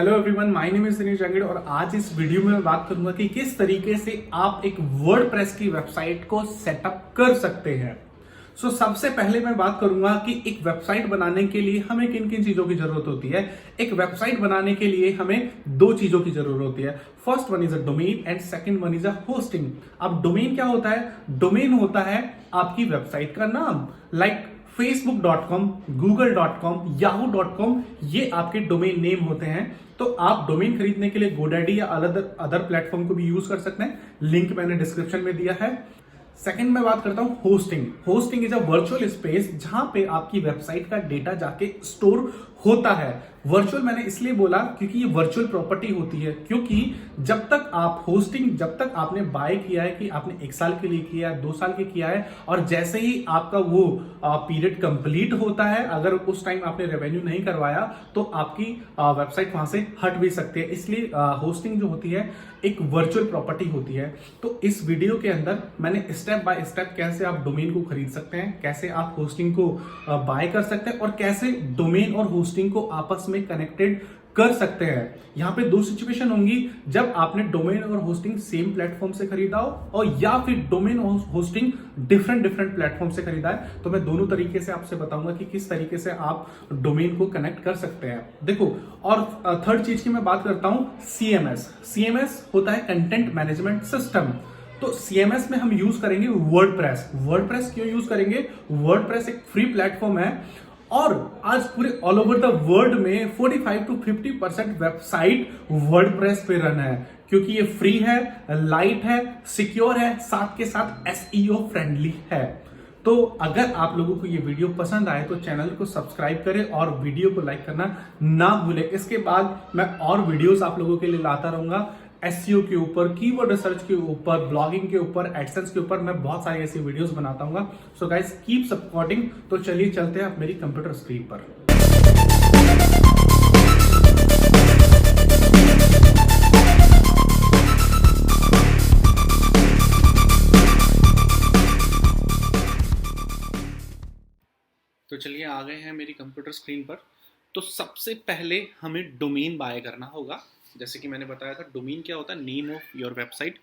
Hello everyone, my name is Dinesh Jangad और आज इस वीडियो में मैं बात करूंगा कि किस तरीके से आप एक वर्डप्रेस की वेबसाइट को सेटअप कर सकते हैं। सबसे पहले मैं बात करूंगा कि एक वेबसाइट बनाने के लिए हमें किन किन चीजों की जरूरत होती है। एक वेबसाइट बनाने के लिए हमें दो चीजों की जरूरत होती है। First one is a domain and second one is a hosting. अब डोमेन क्या होता है? डोमेन होता है आपकी वेबसाइट का नाम, लाइक facebook.com, google.com, yahoo.com, ये आपके डोमेन नेम होते हैं। तो आप डोमेन खरीदने के लिए GoDaddy या अदर प्लेटफॉर्म को भी यूज कर सकते हैं। लिंक मैंने डिस्क्रिप्शन में दिया है। सेकंड मैं बात करता हूं hosting. Hosting is a virtual space जहां पे आपकी वेबसाइट का डेटा जाके स्टोर होता है। वर्चुअल मैंने इसलिए बोला क्योंकि ये वर्चुअल प्रॉपर्टी होती है, क्योंकि जब तक आपने बाय किया है कि आपने 1 साल के लिए किया है, 2 साल के किया है, और जैसे ही आपका वो पीरियड कंप्लीट होता है, अगर उस टाइम आपने रेवेन्यू नहीं करवाया तो आपकी वेबसाइट वहां से हट भी सकती है। इसलिए होस्टिंग जो होती है एक वर्चुअल प्रॉपर्टी होती है। तो इस वीडियो के अंदर मैंने स्टेप बाय स्टेप कैसे आप डोमेन को खरीद सकते हैं, कैसे आप होस्टिंग को बाय कर सकते हैं और कैसे डोमेन और होस्टिंग को आपस में कनेक्टेड कर सकते हैं। यहां पे दो सिचुएशन होंगी, जब आपने डोमेन और होस्टिंग सेम प्लेटफॉर्म से खरीदा हो और या फिर डोमेन और होस्टिंग डिफरेंट प्लेटफॉर्म से खरीदा है। तो मैं दोनों तरीके से आपसे बताऊंगा कि किस तरीके से आप डोमेन को कनेक्ट कर सकते हैं। देखो, और थर्ड चीज की मैं बात करता हूं, सीएमएस होता है कंटेंट मैनेजमेंट सिस्टम। तो सीएमएस में हम यूज करेंगे वर्डप्रेस क्यों यूज करेंगे? वर्डप्रेस एक फ्री प्लेटफॉर्म है और आज पूरे ऑल ओवर द वर्ल्ड में 45 to 50% वेबसाइट वर्डप्रेस पे रन है, क्योंकि ये फ्री है, लाइट है, सिक्योर है, साथ के साथ एसईओ फ्रेंडली है। तो अगर आप लोगों को ये वीडियो पसंद आए तो चैनल को सब्सक्राइब करें और वीडियो को लाइक करना ना भूलें। इसके बाद मैं और वीडियोस आप लोगों के लिए लाता रहूंगा। एसईओ के ऊपर, कीवर्ड रिसर्च के ऊपर, ब्लॉगिंग के ऊपर, एडसेंस के ऊपर मैं बहुत सारी ऐसी वीडियोस बनाता हूँ। So guys, keep supporting. तो चलिए चलते हैं आप मेरी कंप्यूटर स्क्रीन पर। तो चलिए आ गए हैं मेरी कंप्यूटर स्क्रीन पर। तो सबसे पहले हमें डोमेन बाय करना होगा। जैसे कि मैंने बताया था, डोमेन क्या होता है? Name of your website.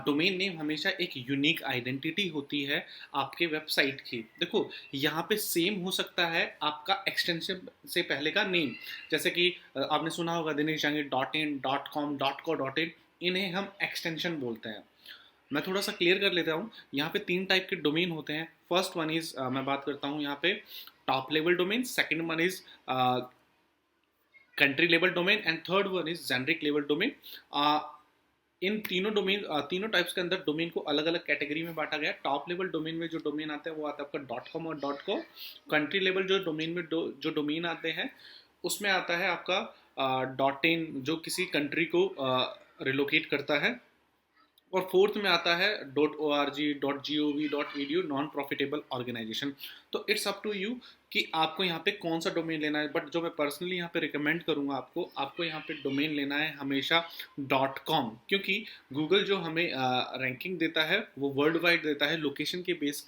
Domain name हमेशा एक यूनिक आइडेंटिटी होती है आपके वेबसाइट की। देखो, यहाँ पे सेम हो सकता है आपका एक्सटेंशन से पहले का नेम। जैसे कि आपने सुना होगा Dinesh Jahangir .in, .com, .co.in, इन्हें हम एक्सटेंशन बोलते हैं। मैं थोड़ा सा क्लियर कर लेता हूँ। यहाँ पे 3 टाइप के डोमेन होते हैं। फर्स्ट वन इज, मैं बात करता हूँ यहाँ पे top level domain, second one is country level domain and third one is generic level domain. इन तीनों टाइप्स के अंदर डोमेन को अलग अलग कैटेगरी में बांटा गया है। टॉप लेवल डोमेन में जो डोमेन आते हैं वो आता है आपका .com और .co। कंट्री लेवल जो डोमेन में जो डोमेन आते हैं उसमें आता है आपका .in, जो किसी कंट्री को रिलोकेट करता है। और फोर्थ में आता है .org, .gov, .edu, non profitable organisation. तो इट्स अप टू यू कि आपको यहाँ पे कौन सा डोमेन लेना है। बट जो मैं पर्सनली यहाँ पे रिकमेंड करूँगा आपको यहाँ पे डोमेन लेना है हमेशा .com, क्योंकि गूगल जो हमें रैंकिंग देता है वो वर्ल्ड वाइड देता है, लोकेशन के बेस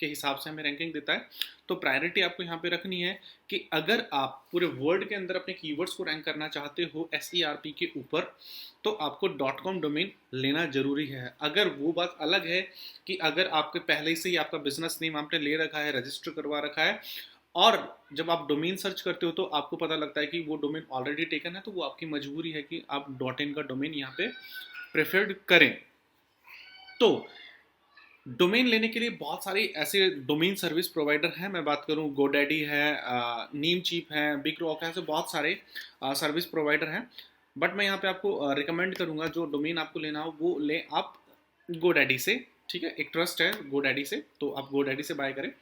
के हिसाब से हमें रैंकिंग देता है। तो प्रायोरिटी आपको यहाँ पे रखनी है कि अगर आप पूरे वर्ल्ड के अंदर अपने कीवर्ड्स को रैंक करना चाहते हो SERP के ऊपर, तो आपको .com डोमेन लेना जरूरी है। अगर वो बात अलग है कि अगर आपके पहले से ही आपका बिजनेस नेम आपने ले रखा है, रजिस्टर करवा रखा है, और जब आप डोमेन सर्च करते हो तो आपको पता लगता है कि वो डोमेन ऑलरेडी टेकन है, तो वो आपकी मजबूरी है कि आप .in का डोमेन यहाँ पे प्रेफर्ड करें। तो डोमेन लेने के लिए बहुत सारे ऐसे डोमेन सर्विस प्रोवाइडर हैं। मैं बात करूं, GoDaddy है, नेमचीप है, बिग रॉक है, ऐसे बहुत सारे सर्विस प्रोवाइडर हैं। बट मैं यहाँ पे आपको रिकमेंड करूंगा, जो डोमेन आपको लेना हो वो ले आप GoDaddy से। ठीक है, एक ट्रस्ट है GoDaddy से, तो आप GoDaddy से बाय करें।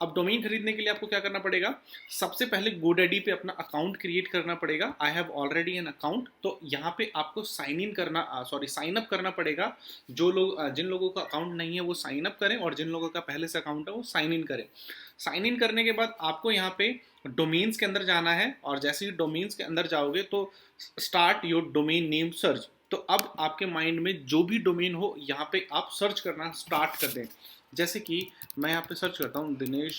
अब डोमेन खरीदने के लिए आपको क्या करना पड़ेगा? सबसे पहले GoDaddy पे अपना अकाउंट क्रिएट करना पड़ेगा। I have already an account. तो यहाँ पे आपको साइन अप करना पड़ेगा। जिन लोगों का अकाउंट नहीं है वो साइन अप करें, और जिन लोगों का पहले से अकाउंट है वो साइन इन करें। साइन इन करने के बाद आपको यहाँ पे डोमेन्स के अंदर जाना है, और जैसे ही डोमेन्स के अंदर जाओगे तो start your domain name search. तो अब आपके माइंड में जो भी डोमेन हो यहाँ पे आप सर्च करना स्टार्ट कर दें। जैसे कि मैं यहाँ पे सर्च करता हूँ दिनेश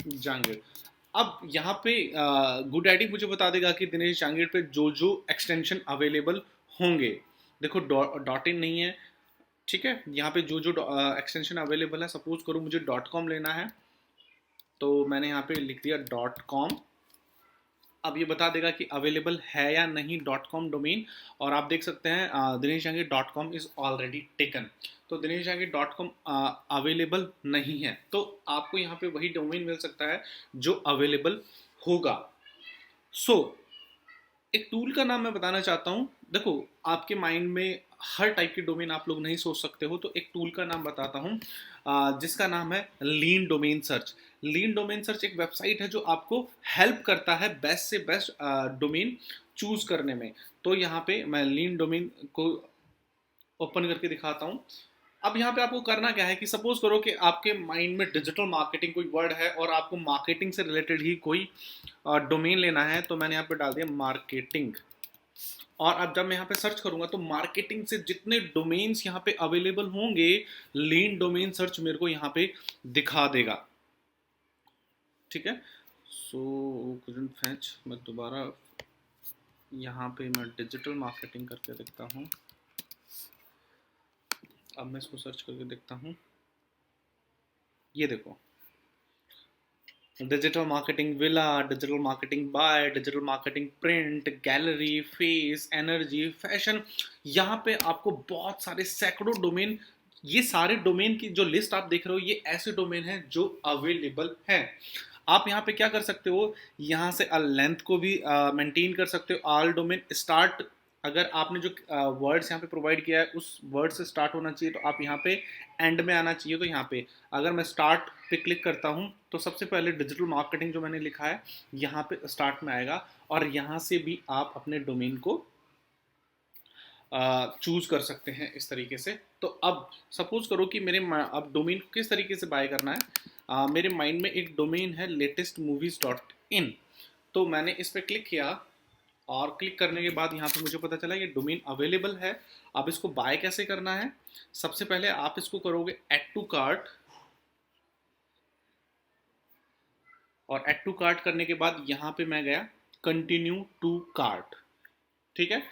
जांगीर। अब यहाँ पे गुड आईडी मुझे बता देगा कि दिनेश जांगीर पे जो जो एक्सटेंशन अवेलेबल होंगे। देखो डॉट इन नहीं है, ठीक है। यहाँ पे जो जो एक्सटेंशन अवेलेबल है, सपोज करो मुझे डॉट कॉम लेना है, तो मैंने यहाँ पे लिख दिया डॉट कॉम। अब ये बता देगा कि अवेलेबल है या नहीं डॉट कॉम डोमेन। और आप देख सकते हैं Dinesh Jangir dot com is already taken. तो Dinesh Jangir dot com available नहीं है, तो आपको यहाँ पे वही डोमेन मिल सकता है जो अवेलेबल होगा। सो एक टूल का नाम मैं बताना चाहता हूँ। देखो, आपके माइंड में हर टाइप के डोमेन आप लोग नहीं सोच सकते हो, तो एक टूल का नाम बताता हूँ जिसका नाम है लीन डोमेन सर्च। लीन डोमेन सर्च एक वेबसाइट है जो आपको हेल्प करता है बेस्ट से बेस्ट डोमेन चूज करने में। तो यहाँ पे मैं लीन डोमेन को ओपन करके दिखाता हूँ। अब यहाँ पे आपको करना क्या है कि सपोज करो कि आपके माइंड में डिजिटल मार्केटिंग कोई वर्ड है और आपको मार्केटिंग से रिलेटेड ही कोई डोमेन लेना है, तो मैंने यहाँ पे डाल दिया मार्केटिंग। और अब जब मैं यहाँ पे सर्च करूंगा तो मार्केटिंग से जितने डोमेन्स यहाँ पे अवेलेबल होंगे, लीन डोमेन सर्च मेरे को यहाँ पे दिखा देगा, ठीक है। सो कुडंट फैच, मैं दोबारा यहाँ पे मैं डिजिटल मार्केटिंग करके देखता हूँ। अब मैं इसको सर्च करके देखता हूँ, ये देखो digital marketing villa, digital marketing bye, digital marketing print, gallery, face, energy, fashion. यहाँ पे आपको बहुत सारे सैकड़ों डोमेन, ये सारे डोमेन की जो लिस्ट आप देख रहे हो, ये ऐसे डोमेन हैं जो अवेलेबल हैं। आप यहाँ पे क्या कर सकते हो, यहाँ से लेंथ को भी मेंटेन कर सकते हो। ऑल डोमेन स्टार्ट, अगर आपने जो वर्ड्स यहाँ पे प्रोवाइड किया है उस वर्ड से स्टार्ट होना चाहिए, तो आप यहाँ पे एंड में आना चाहिए। तो यहाँ पे अगर मैं स्टार्ट पे क्लिक करता हूँ तो सबसे पहले डिजिटल मार्केटिंग जो मैंने लिखा है यहाँ पे स्टार्ट में आएगा, और यहाँ से भी आप अपने डोमेन को चूज कर सकते हैं इस तरीके से। तो अब सपोज करो कि मेरे अब डोमेन को किस तरीके से बाय करना है। मेरे माइंड में एक डोमेन है latestmovies.in, तो मैंने इस पर क्लिक किया, और क्लिक करने के बाद यहाँ पे मुझे पता चला ये डोमेन अवेलेबल है। अब इसको बाय कैसे करना है, सबसे पहले आप इसको करोगे ऐड टू कार्ट, और ऐड टू कार्ट करने के बाद यहाँ पे मैं गया कंटिन्यू टू कार्ट, ठीक है।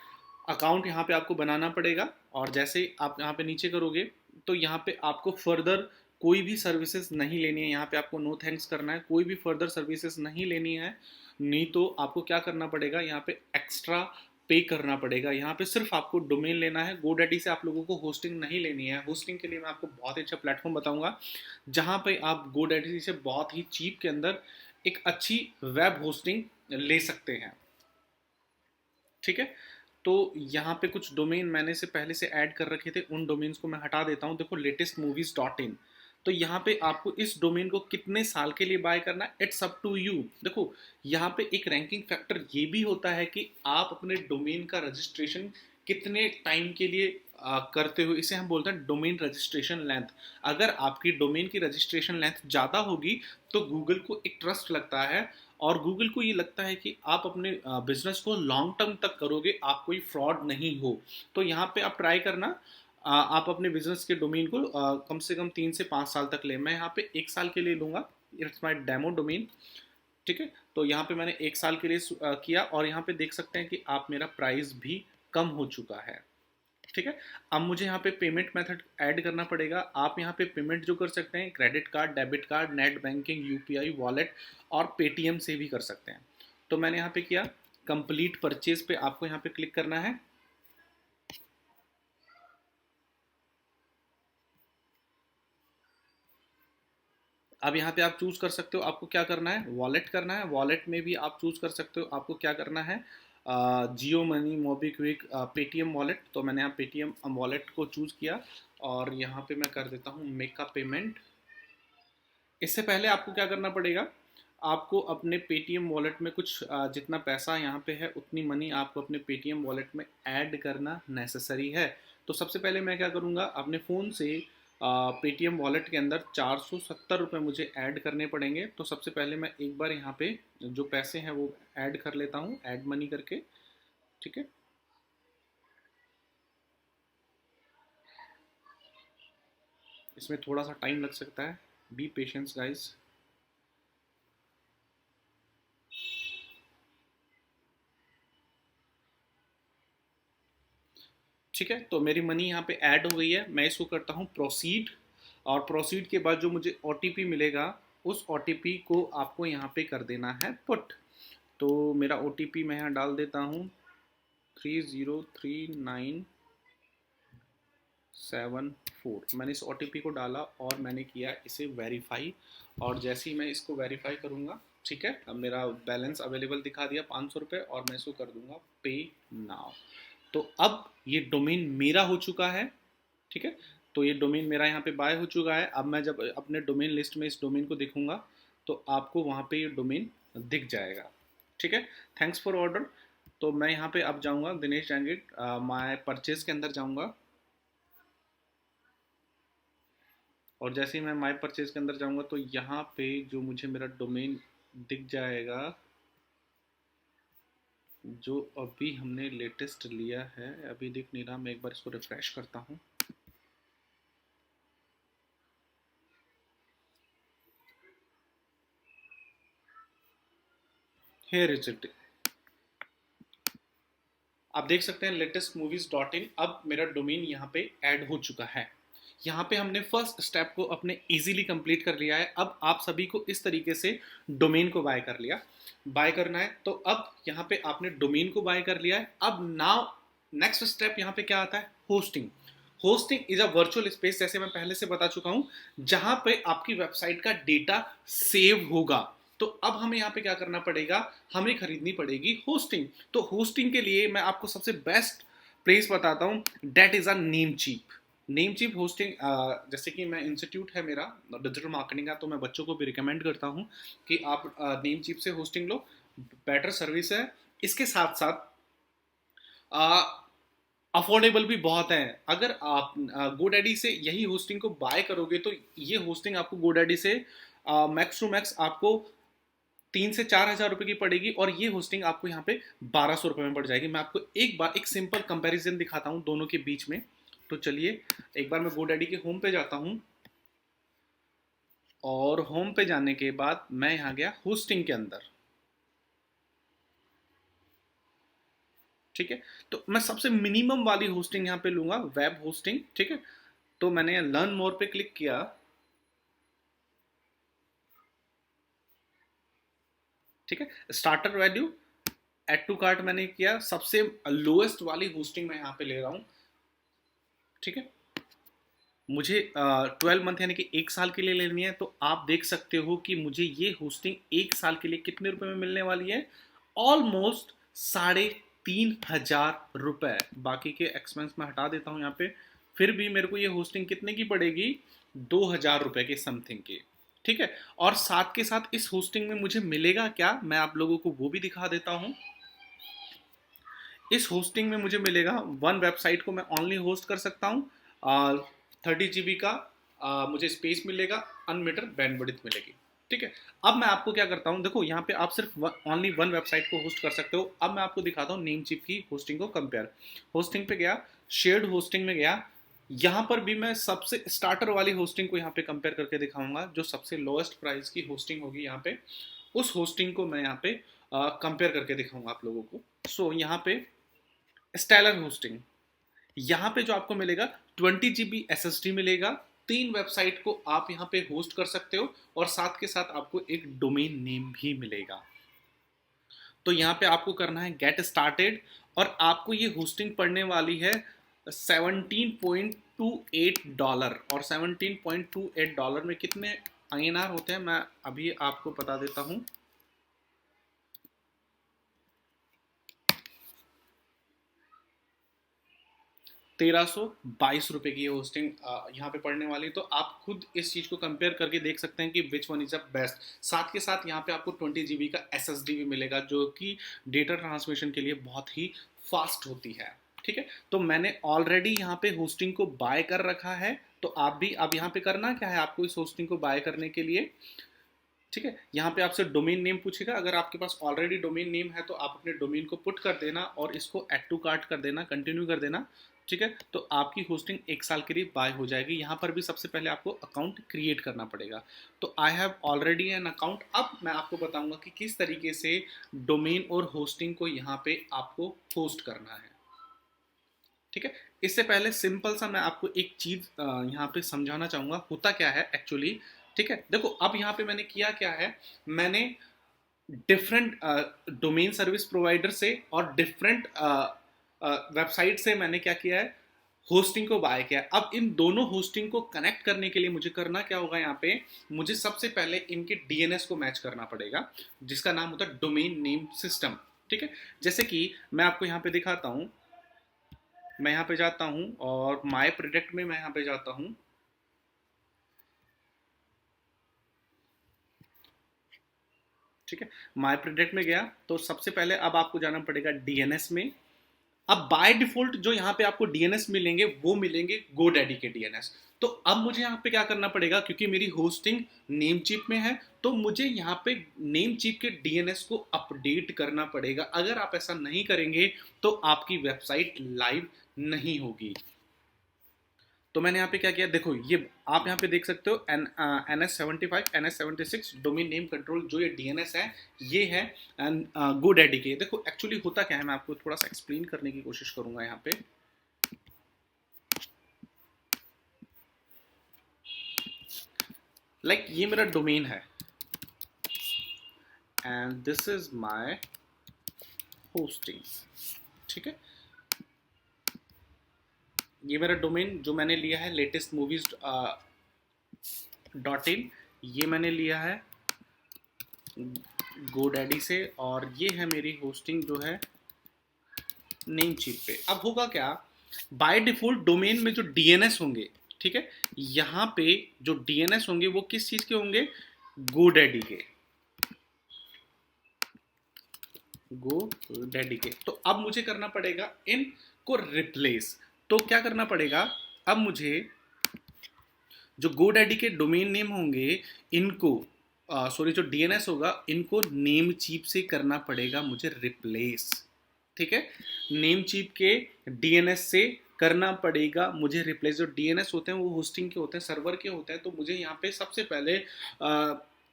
अकाउंट यहाँ पे आपको बनाना पड़ेगा, और जैसे ही आप यहाँ पे नीचे करोगे तो यहाँ पे आपको फर्दर कोई भी सर्विसेज नहीं लेनी है। यहाँ पे आपको नो थैंक्स करना है, कोई भी फर्दर सर्विसेज नहीं लेनी है। नहीं तो आपको क्या करना पड़ेगा, यहाँ पे एक्स्ट्रा पे करना पड़ेगा। यहाँ पे सिर्फ आपको डोमेन लेना है। गोडैडी से आप लोगों को होस्टिंग नहीं लेनी है। होस्टिंग के लिए मैं आपको बहुत ही अच्छा प्लेटफॉर्म बताऊंगा, जहाँ पे आप गोडैडी से बहुत ही चीप के अंदर एक अच्छी वेब होस्टिंग ले सकते हैं, ठीक है। तो यहाँ पे कुछ डोमेन मैंने से पहले से ऐड कर रखे थे, उन डोमेन्स को मैं हटा देता हूँ। देखो latestmovies.in, तो यहाँ पे आपको इस डोमेन को कितने साल के लिए बाय करना है, इट्स अप टू यू। देखो यहाँ पे एक रैंकिंग फैक्टर ये भी होता है कि आप अपने डोमेन का रजिस्ट्रेशन कितने टाइम के लिए करते हो, इसे हम बोलते हैं डोमेन रजिस्ट्रेशन लेंथ। अगर आपकी डोमेन की रजिस्ट्रेशन लेंथ ज़्यादा होगी तो गूगल को एक ट्रस्ट लगता है, और गूगल को ये लगता है कि आप अपने बिजनेस को लॉन्ग टर्म तक करोगे, आप कोई फ्रॉड नहीं हो। तो यहाँ पे आप ट्राई करना, आप अपने बिजनेस के डोमेन को कम से कम 3 से 5 साल तक ले। मैं यहाँ पे 1 साल के लिए लूँगा, इट्स माई डेमो डोमेन, ठीक है। तो यहाँ पे मैंने 1 साल के लिए किया, और यहाँ पे देख सकते हैं कि आप मेरा प्राइस भी कम हो चुका है, ठीक है। अब मुझे यहाँ पे पेमेंट मेथड ऐड करना पड़ेगा। आप यहाँ पे पेमेंट जो कर सकते हैं credit card, debit card, net banking, UPI, wallet और पेटीएम से भी कर सकते हैं। तो मैंने यहाँ पे किया कंप्लीट परचेज पे, आपको यहाँ पे क्लिक करना है। अब यहाँ पे आप चूज कर सकते हो आपको क्या करना है, वॉलेट करना है। वॉलेट में भी आप चूज कर सकते हो आपको क्या करना है, जियो मनी, मोबीक्विक, पेटीएम वॉलेट। तो मैंने यहाँ पेटीएम वॉलेट को चूज किया, और यहाँ पे मैं कर देता हूँ मेक अ पेमेंट। इससे पहले आपको क्या करना पड़ेगा, आपको अपने पेटीएम वॉलेट में कुछ जितना पैसा यहाँ पे है उतनी मनी आपको अपने पेटीएम वॉलेट में ऐड करना नेसेसरी है। तो सबसे पहले मैं क्या करूँगा, अपने फ़ोन से पेटीएम वॉलेट के अंदर 470 रुपये मुझे ऐड करने पड़ेंगे। तो सबसे पहले मैं एक बार यहाँ पे जो पैसे हैं वो ऐड कर लेता हूँ, ऐड मनी करके, ठीक है। इसमें थोड़ा सा टाइम लग सकता है, बी पेशेंस गाइस। ठीक है, तो मेरी मनी यहाँ पे ऐड हो गई है। मैं इसको करता हूँ प्रोसीड, और प्रोसीड के बाद जो मुझे OTP मिलेगा उस OTP को आपको यहाँ पे कर देना है पुट। तो मेरा OTP मैं यहाँ डाल देता हूँ 303974। मैंने इस OTP को डाला और मैंने किया इसे वेरीफाई, और जैसे ही मैं इसको वेरीफाई करूँगा, ठीक है, अब मेरा बैलेंस अवेलेबल दिखा दिया 500 रुपये, और मैं इसको कर दूंगा पे नाउ। तो अब ये डोमेन मेरा हो चुका है। ठीक है, तो ये डोमेन मेरा यहाँ पे बाय हो चुका है। अब मैं जब अपने डोमेन लिस्ट में इस डोमेन को देखूंगा तो आपको वहाँ पे ये डोमेन दिख जाएगा। ठीक है, थैंक्स फॉर ऑर्डर। तो मैं यहाँ पे अब जाऊँगा दिनेश जैंगिड माय परचेज के अंदर जाऊँगा, और जैसे ही मैं माय परचेज के अंदर जाऊँगा तो यहाँ पे जो मुझे मेरा डोमेन दिख जाएगा जो अभी हमने लेटेस्ट लिया है, अभी दिख नहीं रहा, मैं एक बार इसको रिफ्रेश करता हूँ। Here is it। आप देख सकते हैं latestmovies.in। अब मेरा डोमेन यहाँ पे ऐड हो चुका है। यहाँ पे हमने फर्स्ट स्टेप को अपने इजीली कंप्लीट कर लिया है। अब आप सभी को इस तरीके से डोमेन को बाय कर लिया, बाय करना है। तो अब यहाँ पे आपने डोमेन को बाय कर लिया है। अब नाउ नेक्स्ट स्टेप यहाँ पे क्या आता है, hosting. Hosting is a virtual space, जैसे मैं पहले से बता चुका हूँ, जहां पे आपकी वेबसाइट का डेटा सेव होगा। तो अब हमें यहाँ पे क्या करना पड़ेगा, हमें खरीदनी पड़ेगी होस्टिंग। तो होस्टिंग के लिए मैं आपको सबसे बेस्ट प्लेस बताता हूँ, that is a Namecheap. Namecheap hosting, जैसे कि मैं इंस्टीट्यूट है मेरा डिजिटल मार्केटिंग का, तो मैं बच्चों को भी रिकमेंड करता हूँ कि आप नेमचीप से होस्टिंग लो, बेटर सर्विस है। इसके साथ साथ अफोर्डेबल भी बहुत है। अगर आप GoDaddy से यही होस्टिंग को बाय करोगे तो ये होस्टिंग आपको GoDaddy से मैक्स टू मैक्स आपको 3 से 4 हज़ार रुपए की पड़ेगी, और ये होस्टिंग आपको यहाँ पे 1200 रुपए में पड़ जाएगी। मैं आपको एक बार एक सिंपल कंपैरिजन दिखाता हूँ दोनों के बीच में। तो चलिए एक बार मैं GoDaddy के होम पे जाता हूँ, और होम पे जाने के बाद मैं यहाँ गया होस्टिंग के अंदर। ठीक है, तो मैं सबसे मिनिमम वाली होस्टिंग यहाँ पे लूंगा, वेब होस्टिंग। ठीक है, तो मैंने लर्न मोर पे क्लिक किया। ठीक है, starter value add to cart मैंने किया, सबसे लोएस्ट वाली होस्टिंग मैं यहाँ पे ले रहा हूँ। ठीक है, मुझे 12 मंथ यानी कि 1 साल के लिए लेनी है। तो आप देख सकते हो कि मुझे ये होस्टिंग 1 साल के लिए कितने रुपए में मिलने वाली है, ऑलमोस्ट 3500 रुपए। बाकी के एक्सपेंस मैं हटा देता हूँ यहाँ पे, फिर भी मेरे को ये होस्टिंग कितने की पड़ेगी, 2000 रुपए के समथिंग की। ठीक है, और साथ के साथ इस होस्टिंग में मुझे मिलेगा क्या, मैं आप लोगों को वो भी दिखा देता हूँ। इस होस्टिंग में मुझे मिलेगा, वन वेबसाइट को मैं ऑनली होस्ट कर सकता हूँ, 30 GB का मुझे स्पेस मिलेगा, अनलिमिटेड बैंडविड्थ मिलेगी। ठीक है, अब मैं आपको क्या करता हूँ, देखो यहाँ पे आप सिर्फ ओनली वन वेबसाइट को होस्ट कर सकते हो। अब मैं आपको दिखाता हूँ नेमचीप की होस्टिंग को कंपेयर। होस्टिंग पे गया, शेयर्ड होस्टिंग में गया, यहाँ पर भी मैं सबसे स्टार्टर वाली होस्टिंग को यहाँ पे कंपेयर करके दिखाऊंगा, जो सबसे लोएस्ट प्राइस की होस्टिंग होगी यहाँ पे, उस होस्टिंग को मैं यहाँ पे कंपेयर करके दिखाऊंगा आप लोगों को। सो यहाँ पे स्टेलर होस्टिंग, यहाँ पे जो आपको मिलेगा 20 GB SSD मिलेगा, 3 वेबसाइट को आप यहाँ पे होस्ट कर सकते हो, और साथ के साथ आपको एक डोमेन नेम भी मिलेगा। तो यहाँ पे आपको करना है गेट स्टार्टेड, और आपको ये होस्टिंग पड़ने वाली है $17.28। और $17.28 में कितने INR होते हैं मैं अभी आपको बता देता हूँ। 1322 रुपए की होस्टिंग यहाँ पे पड़ने वाली। तो आप खुद इस चीज़ को कंपेयर करके देख सकते हैं कि which one is the best. साथ के साथ यहाँ पे आपको 20 GB का SSD भी मिलेगा, जो कि डेटा ट्रांसमिशन के लिए बहुत ही फास्ट होती है। ठीक है, तो मैंने ऑलरेडी यहाँ पे होस्टिंग को बाय कर रखा है। तो आप भी, अब यहाँ पे करना क्या है आपको इस होस्टिंग को बाय करने के लिए, ठीक है, यहाँ पे आपसे डोमेन नेम पूछेगा। अगर आपके पास ऑलरेडी डोमेन नेम है तो आप अपने डोमेन को पुट कर देना, और इसको ऐड टू कार्ट कर देना, कंटिन्यू कर देना। ठीक है, तो आपकी होस्टिंग 1 साल के लिए बाय हो जाएगी। यहाँ पर भी सबसे पहले आपको अकाउंट क्रिएट करना पड़ेगा। तो I have already an account. अब मैं आपको बताऊंगा कि किस तरीके से डोमेन और होस्टिंग को यहाँ पे आपको होस्ट करना है। ठीक है। इससे पहले सिंपल सा मैं आपको एक चीज यहाँ पे समझाना चाहूंगा होता क्या है एक्चुअली। ठीक है, देखो अब यहाँ पे मैंने किया क्या है, मैंने डिफरेंट डोमेन सर्विस प्रोवाइडर से और डिफरेंट वेबसाइट से मैंने क्या किया है, होस्टिंग को बाय किया है। अब इन दोनों होस्टिंग को कनेक्ट करने के लिए मुझे करना क्या होगा, यहाँ पे मुझे सबसे पहले इनके डीएनएस को मैच करना पड़ेगा, जिसका नाम होता है डोमेन नेम सिस्टम। ठीक है, जैसे कि मैं आपको यहाँ पे दिखाता हूँ, मैं यहाँ पे जाता हूँ और माय प्रोडक्ट में मैं यहाँ पे जाता हूँ। ठीक है, माय प्रोडक्ट में गया तो सबसे पहले अब आपको जाना पड़ेगा डीएनएस में। अब बाय डिफॉल्ट जो यहाँ पे आपको डीएनएस मिलेंगे वो मिलेंगे गोडैडी के डीएनएस। तो अब मुझे यहाँ पे क्या करना पड़ेगा, क्योंकि मेरी होस्टिंग नेमचीप में है तो मुझे यहाँ पे नेमचीप के डीएनएस को अपडेट करना पड़ेगा। अगर आप ऐसा नहीं करेंगे तो आपकी वेबसाइट लाइव नहीं होगी। तो मैंने यहाँ पे क्या किया, देखो ये आप यहाँ पे देख सकते हो NS75 NS76 domain name control, जो ये डीएनएस है ये है गोडैडी के। देखो एक्चुअली होता क्या है, मैं आपको थोड़ा सा एक्सप्लेन करने की कोशिश करूंगा यहाँ पे। ये मेरा डोमेन है and this is my hosting. ठीक है, ये मेरा डोमेन जो मैंने लिया है लेटेस्ट मूवीज .in, ये मैंने लिया है गोडैडी से, और ये है मेरी होस्टिंग जो है नेमचीप पे। अब होगा क्या, बाय डिफॉल्ट डोमेन में जो डीएनएस होंगे, ठीक है, यहाँ पे जो डीएनएस होंगे वो किस चीज के होंगे, गोडैडी के, गोडैडी के। तो अब मुझे करना पड़ेगा इनको रिप्लेस। तो क्या करना पड़ेगा, अब मुझे जो गोडैडी के डोमेन नेम होंगे इनको सॉरी जो डीएनएस होगा इनको नेम चीप से करना पड़ेगा मुझे रिप्लेस। ठीक है, नेम चीप के डीएनएस से करना पड़ेगा मुझे रिप्लेस। जो डीएनएस होते हैं वो होस्टिंग के होते हैं, सर्वर के होते हैं, तो मुझे यहाँ पे सबसे पहले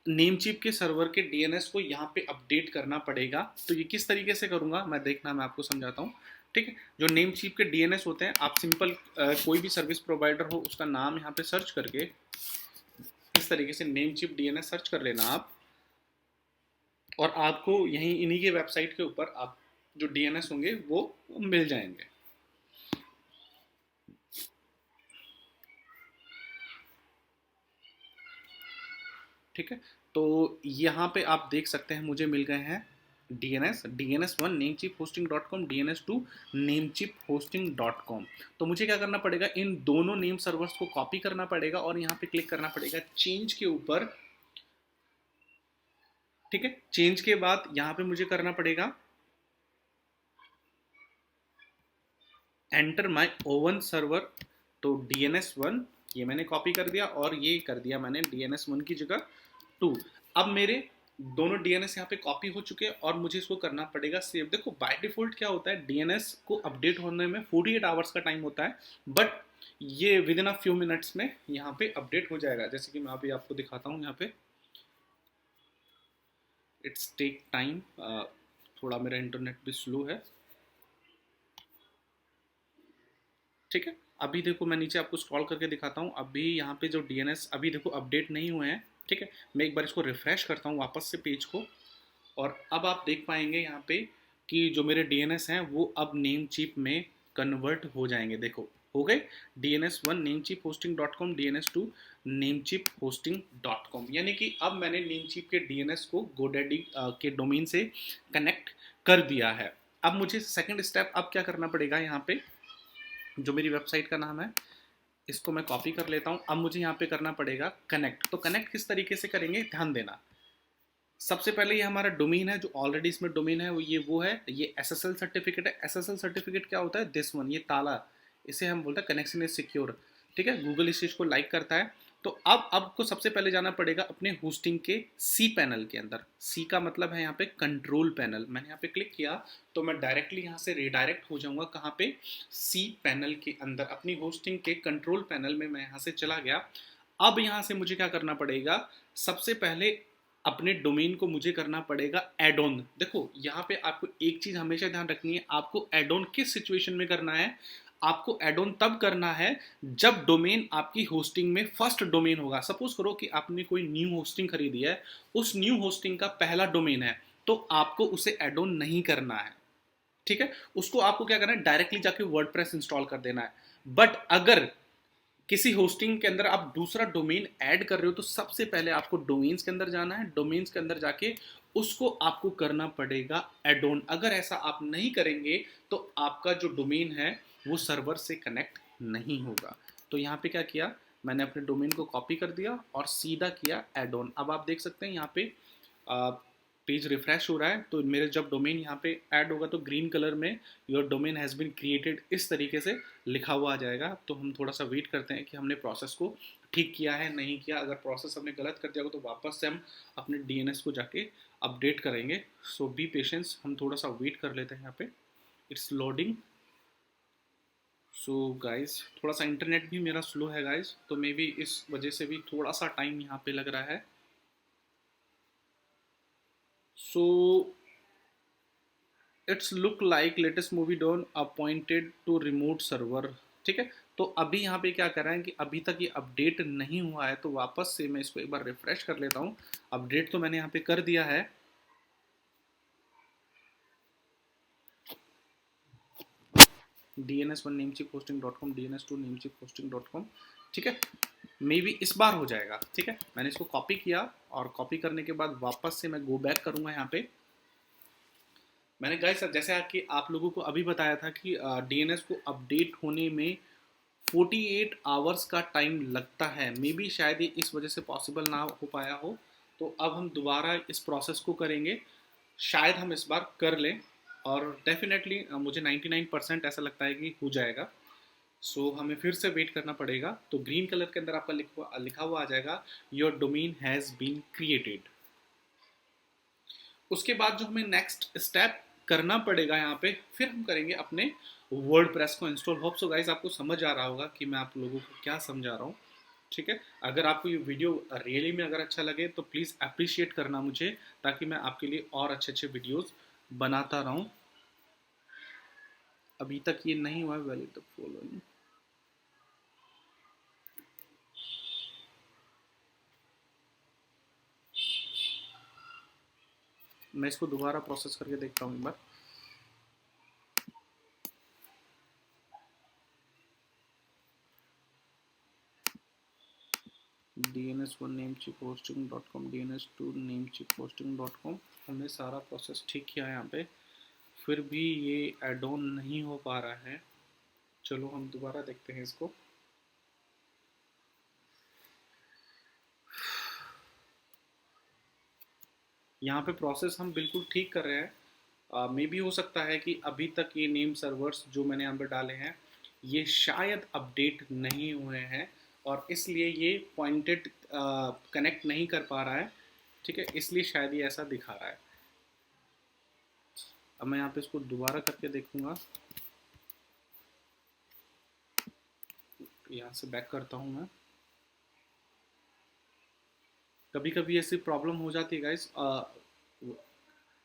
नेम चीप के सर्वर के डीएनएस को यहाँ पे अपडेट करना पड़ेगा। तो ये किस तरीके से करूँगा मैं आपको समझाता हूँ। ठीक है, जो नेम चीप के डीएनएस होते हैं, आप सिंपल कोई भी सर्विस प्रोवाइडर हो उसका नाम यहाँ पे सर्च करके इस तरीके से नेम चीप डीएनएस सर्च कर लेना आप, और आपको यहीं इन्हीं के वेबसाइट के ऊपर आप जो डीएनएस होंगे वो मिल जाएंगे। ठीक है, तो यहाँ पे आप देख सकते हैं मुझे मिल गए हैं DNS1 namecheaphosting.com, DNS2 namecheaphosting.com। तो मुझे क्या करना पड़ेगा, इन दोनों नेम सर्वर्स को कॉपी करना पड़ेगा और यहाँ पे क्लिक करना पड़ेगा चेंज के ऊपर। ठीक है, चेंज के बाद यहाँ पे मुझे करना पड़ेगा एंटर माय ओवन सर्वर। तो DNS1 ये मैंने कॉपी कर दिया और ये कर दिया मैंने DNS1 की जगह 2। अब मेरे दोनों डीएनएस यहाँ पे कॉपी हो चुके हैं और मुझे इसको करना पड़ेगा सेव। देखो बाय डिफॉल्ट क्या होता है, डीएनएस को अपडेट होने में 48 आवर्स का टाइम होता है, बट ये with in a few minutes में यहाँ पे अपडेट हो जाएगा। जैसे कि मैं अभी आपको दिखाता हूँ, यहाँ पे इट्स टेक टाइम, थोड़ा मेरा इंटरनेट भी स्लो है। ठीक है, अभी देखो मैं नीचे आपको स्क्रॉल करके दिखाता हूँ, अभी यहाँ पे जो डीएनएस अभी देखो अपडेट नहीं हुए हैं। ठीक है, मैं एक बार इसको रिफ्रेश करता हूँ वापस से पेज को, और अब आप देख पाएंगे यहाँ पे कि जो मेरे डीएनएस हैं वो अब नेम चीप में कन्वर्ट हो जाएंगे। देखो हो गए DNS1 namecheaphosting.com, DNS2 namecheaphosting.com, यानी कि अब मैंने नेमचीप के डीएनएस को गोडैडी के डोमेन से कनेक्ट कर दिया है। अब मुझे सेकंड स्टेप अब क्या करना पड़ेगा, यहाँ पे जो मेरी वेबसाइट का नाम है इसको मैं कॉपी कर लेता हूं। अब मुझे यहाँ पे करना पड़ेगा कनेक्ट। तो कनेक्ट किस तरीके से करेंगे, ध्यान देना। सबसे पहले ये हमारा डोमेन है, जो ऑलरेडी इसमें डोमेन है वो है, ये SSL सर्टिफिकेट है। SSL सर्टिफिकेट क्या होता है, दिस वन, ये ताला, इसे हम बोलते हैं कनेक्शन इज सिक्योर। ठीक है, गूगल इस चीज़ को लाइक करता है। तो अब आपको सबसे पहले जाना पड़ेगा अपने होस्टिंग के सी पैनल के अंदर। सी का मतलब है यहाँ पे कंट्रोल पैनल। मैंने यहाँ पे क्लिक किया तो मैं डायरेक्टली यहाँ से रिडायरेक्ट हो जाऊंगा कहाँ पे, सी पैनल के अंदर। अपनी होस्टिंग के कंट्रोल पैनल में मैं यहाँ से चला गया। अब यहाँ से मुझे क्या करना पड़ेगा, सबसे पहले अपने डोमेन को मुझे करना पड़ेगा एड ऑन। देखो यहाँ पे आपको एक चीज हमेशा ध्यान रखनी है, आपको एड ऑन किस सिचुएशन में करना है, आपको एड ऑन तब करना है जब डोमेन आपकी होस्टिंग में फर्स्ट डोमेन होगा। सपोज करो कि आपने कोई न्यू होस्टिंग खरीदी है, उस न्यू होस्टिंग का पहला डोमेन है, तो आपको उसे एड ऑन नहीं करना है, ठीक है। उसको आपको क्या करना है, डायरेक्टली जाके वर्डप्रेस इंस्टॉल कर देना है। बट अगर किसी होस्टिंग के अंदर आप दूसरा डोमेन ऐड कर रहे हो, तो सबसे पहले आपको डोमेन्स के अंदर जाना है, डोमेन्स के अंदर जाके उसको आपको करना पड़ेगा एड ऑन। अगर ऐसा आप नहीं करेंगे तो आपका जो डोमेन है वो सर्वर से कनेक्ट नहीं होगा। तो यहाँ पे क्या किया, मैंने अपने डोमेन को कॉपी कर दिया और सीधा किया एड ऑन। अब आप देख सकते हैं यहाँ पे पेज रिफ्रेश हो रहा है, तो मेरे जब डोमेन यहाँ पे ऐड होगा तो ग्रीन कलर में your domain has been created इस तरीके से लिखा हुआ आ जाएगा। तो हम थोड़ा सा वेट करते हैं कि हमने प्रोसेस को ठीक किया है नहीं किया। अगर प्रोसेस हमने गलत कर दिया होगा तो वापस से हम अपने डीएनएस को जाके अपडेट करेंगे। सो बी पेशेंस, हम थोड़ा सा वेट कर लेते हैं यहाँ पे, इट्स लोडिंग। सो गाइज थोड़ा सा इंटरनेट भी मेरा स्लो है गाइज, तो मे बी इस वजह से भी थोड़ा सा टाइम यहाँ पे लग रहा है। So it's look like latest movie done appointed to remote server, ठीक है। तो अभी यहाँ पे क्या कर रहा है कि अभी तक ये अपडेट नहीं हुआ है, तो वापस से मैं इसको एक बार रिफ्रेश कर लेता हूँ। अपडेट तो मैंने यहाँ पे कर दिया है। dns1 namecheaphosting.com, dns2 namecheaphosting.com, ठीक है। मे बी इस बार हो जाएगा, ठीक है। मैंने इसको कॉपी किया और कॉपी करने के बाद वापस से मैं गो बैक करूंगा यहाँ पे। मैंने गाइस जैसे कि आप लोगों को अभी बताया था कि डीएनएस को अपडेट होने में 48 आवर्स का टाइम लगता है। मे बी शायद ये इस वजह से पॉसिबल ना हो पाया हो, तो अब हम दोबारा इस प्रोसेस को करेंगे। शायद हम इस बार कर लें और डेफिनेटली मुझे 99% ऐसा लगता है कि हो जाएगा। सो हमें फिर से वेट करना पड़ेगा। तो ग्रीन कलर के अंदर आपका लिखा हुआ आ जाएगा your domain has been created. उसके बाद जो हमें नेक्स्ट स्टेप करना पड़ेगा यहाँ पे, फिर हम करेंगे अपने वर्डप्रेस को इंस्टॉल। होप सो गाइस आपको समझ आ रहा होगा कि मैं आप लोगों को क्या समझा रहा हूँ, ठीक है। अगर आपको ये वीडियो रियली में अगर अच्छा लगे तो प्लीज़ अप्रिशिएट करना मुझे, ताकि मैं आपके लिए और अच्छे अच्छे वीडियोस बनाता रहूँ। अभी तक ये नहीं हुआ है वैलिड द फॉलोइंग। मैं इसको दोबारा प्रोसेस करके देखता हूँ एक बार। dns1 namecheaphosting.com, dns2 namecheaphosting.com, हमने सारा प्रोसेस ठीक किया है यहाँ पे, फिर भी ये एड ऑन नहीं हो पा रहा है। चलो हम दोबारा देखते हैं इसको। यहाँ पे प्रोसेस हम बिल्कुल ठीक कर रहे हैं। मे बी हो सकता है कि अभी तक ये नेम सर्वर्स जो मैंने यहाँ पे डाले हैं ये शायद अपडेट नहीं हुए हैं और इसलिए ये पॉइंटेड कनेक्ट नहीं कर पा रहा है, ठीक है। इसलिए शायद ये ऐसा दिखा रहा है। अब मैं यहाँ पे इसको दोबारा करके देखूंगा। यहाँ से बैक करता हूँ मैं। कभी कभी ऐसी प्रॉब्लम हो जाती है गाइस,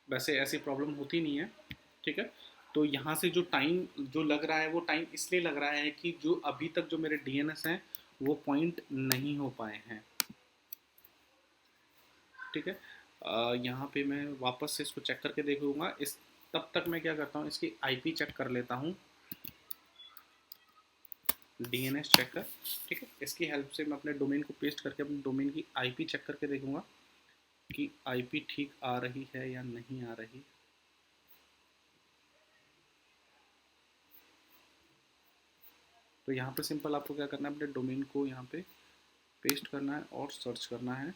वैसे ऐसी प्रॉब्लम होती नहीं है, ठीक है। तो यहाँ से जो टाइम जो लग रहा है वो टाइम इसलिए लग रहा है कि जो अभी तक जो मेरे डीएनएस हैं वो पॉइंट नहीं हो पाए हैं, ठीक है। यहाँ पे मैं वापस से इसको चेक करके देखूंगा। इस तब तक मैं क्या करता हूँ, इसकी आईपी चेक कर लेता हूँ, डीएनएस चेकर, ठीक है। इसकी हेल्प से मैं अपने डोमेन को पेस्ट करके अपने डोमेन की आईपी चेक करके देखूंगा कि आईपी ठीक आ रही है या नहीं आ रही। तो यहाँ पे सिंपल आपको क्या करना है, अपने डोमेन को यहाँ पे पेस्ट करना है और सर्च करना है।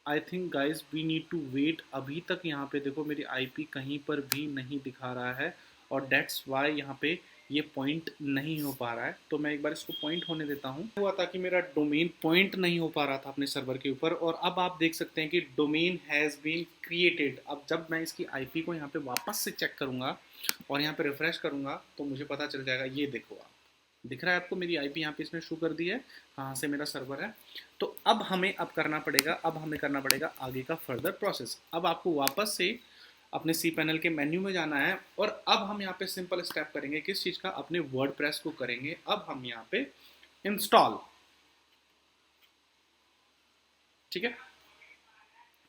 I think guys we need to wait. अभी तक यहाँ पे देखो मेरी आईपी कहीं पर भी नहीं दिखा रहा है और डेट्स वाई यहाँ पे ये पॉइंट नहीं हो पा रहा है। तो मैं एक बार इसको पॉइंट होने देता हूँ। हुआ था कि मेरा डोमेन पॉइंट नहीं हो पा रहा था अपने सर्वर के ऊपर, और अब आप देख सकते हैं कि डोमेन हैज़ बीन क्रिएटेड। अब जब मैं इसकी आईपी को यहाँ पे वापस से चेक करूँगा और यहाँ पे रिफ्रेश करूँगा तो मुझे पता चल जाएगा। ये देखो आप, दिख रहा है आपको, मेरी आईपी यहाँ पे इसने शो कर दी है कहाँ से मेरा सर्वर है। तो अब हमें करना पड़ेगा आगे का फर्दर प्रोसेस। अब आपको वापस से अपने सी पैनल के मेन्यू में जाना है और अब हम यहाँ पे सिंपल स्टेप करेंगे किस चीज़ का, अपने वर्डप्रेस को करेंगे। अब हम यहाँ पे इंस्टॉल, ठीक है।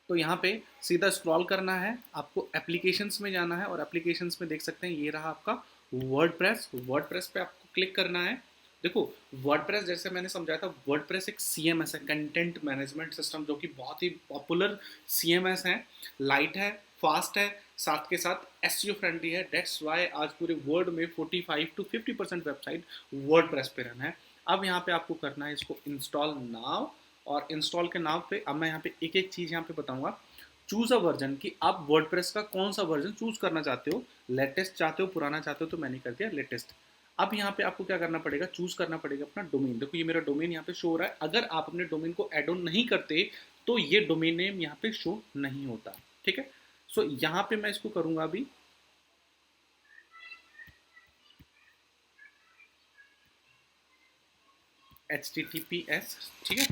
तो यहाँ पे सीधा स्क्रॉल करना है, आपको एप्लीकेशंस में जाना है और एप्लीकेशंस में देख सकते हैं ये रहा आपका वर्डप्रेस। वर्डप्रेस पे आपको क्लिक करना है। देखो वर्डप्रेस जैसे मैंने समझाया था, वर्डप्रेस एक सीएमएस है, कंटेंट मैनेजमेंट सिस्टम, जो कि बहुत ही पॉपुलर सीएमएस है, लाइट है, फास्ट है, साथ के साथ एसईओ फ्रेंडली है। दैट्स वाई आज पूरे वर्ल्ड में 45 to 50% वेबसाइट वर्डप्रेस पे रन है। अब यहाँ पे आपको करना है इसको इंस्टॉल नाउ, और इंस्टॉल के नाम पे अब मैं यहाँ पे एक एक चीज़ यहाँ पे बताऊंगा। चूज अ वर्जन, कि आप वर्डप्रेस का कौन सा वर्जन चूज करना चाहते हो, लेटेस्ट चाहते हो, पुराना चाहते हो, तो मैंने कर दिया लेटेस्ट। अब यहाँ पे आपको क्या करना पड़ेगा, चूज करना पड़ेगा अपना डोमेन। देखो ये मेरा डोमेन यहाँ पे शो हो रहा है। अगर आप अपने डोमेन को एड ऑन नहीं करते तो ये डोमेन नेम यहाँ पे शो नहीं होता, ठीक है। सो यहाँ पे मैं इसको करूंगा अभी HTTPS, ठीक है।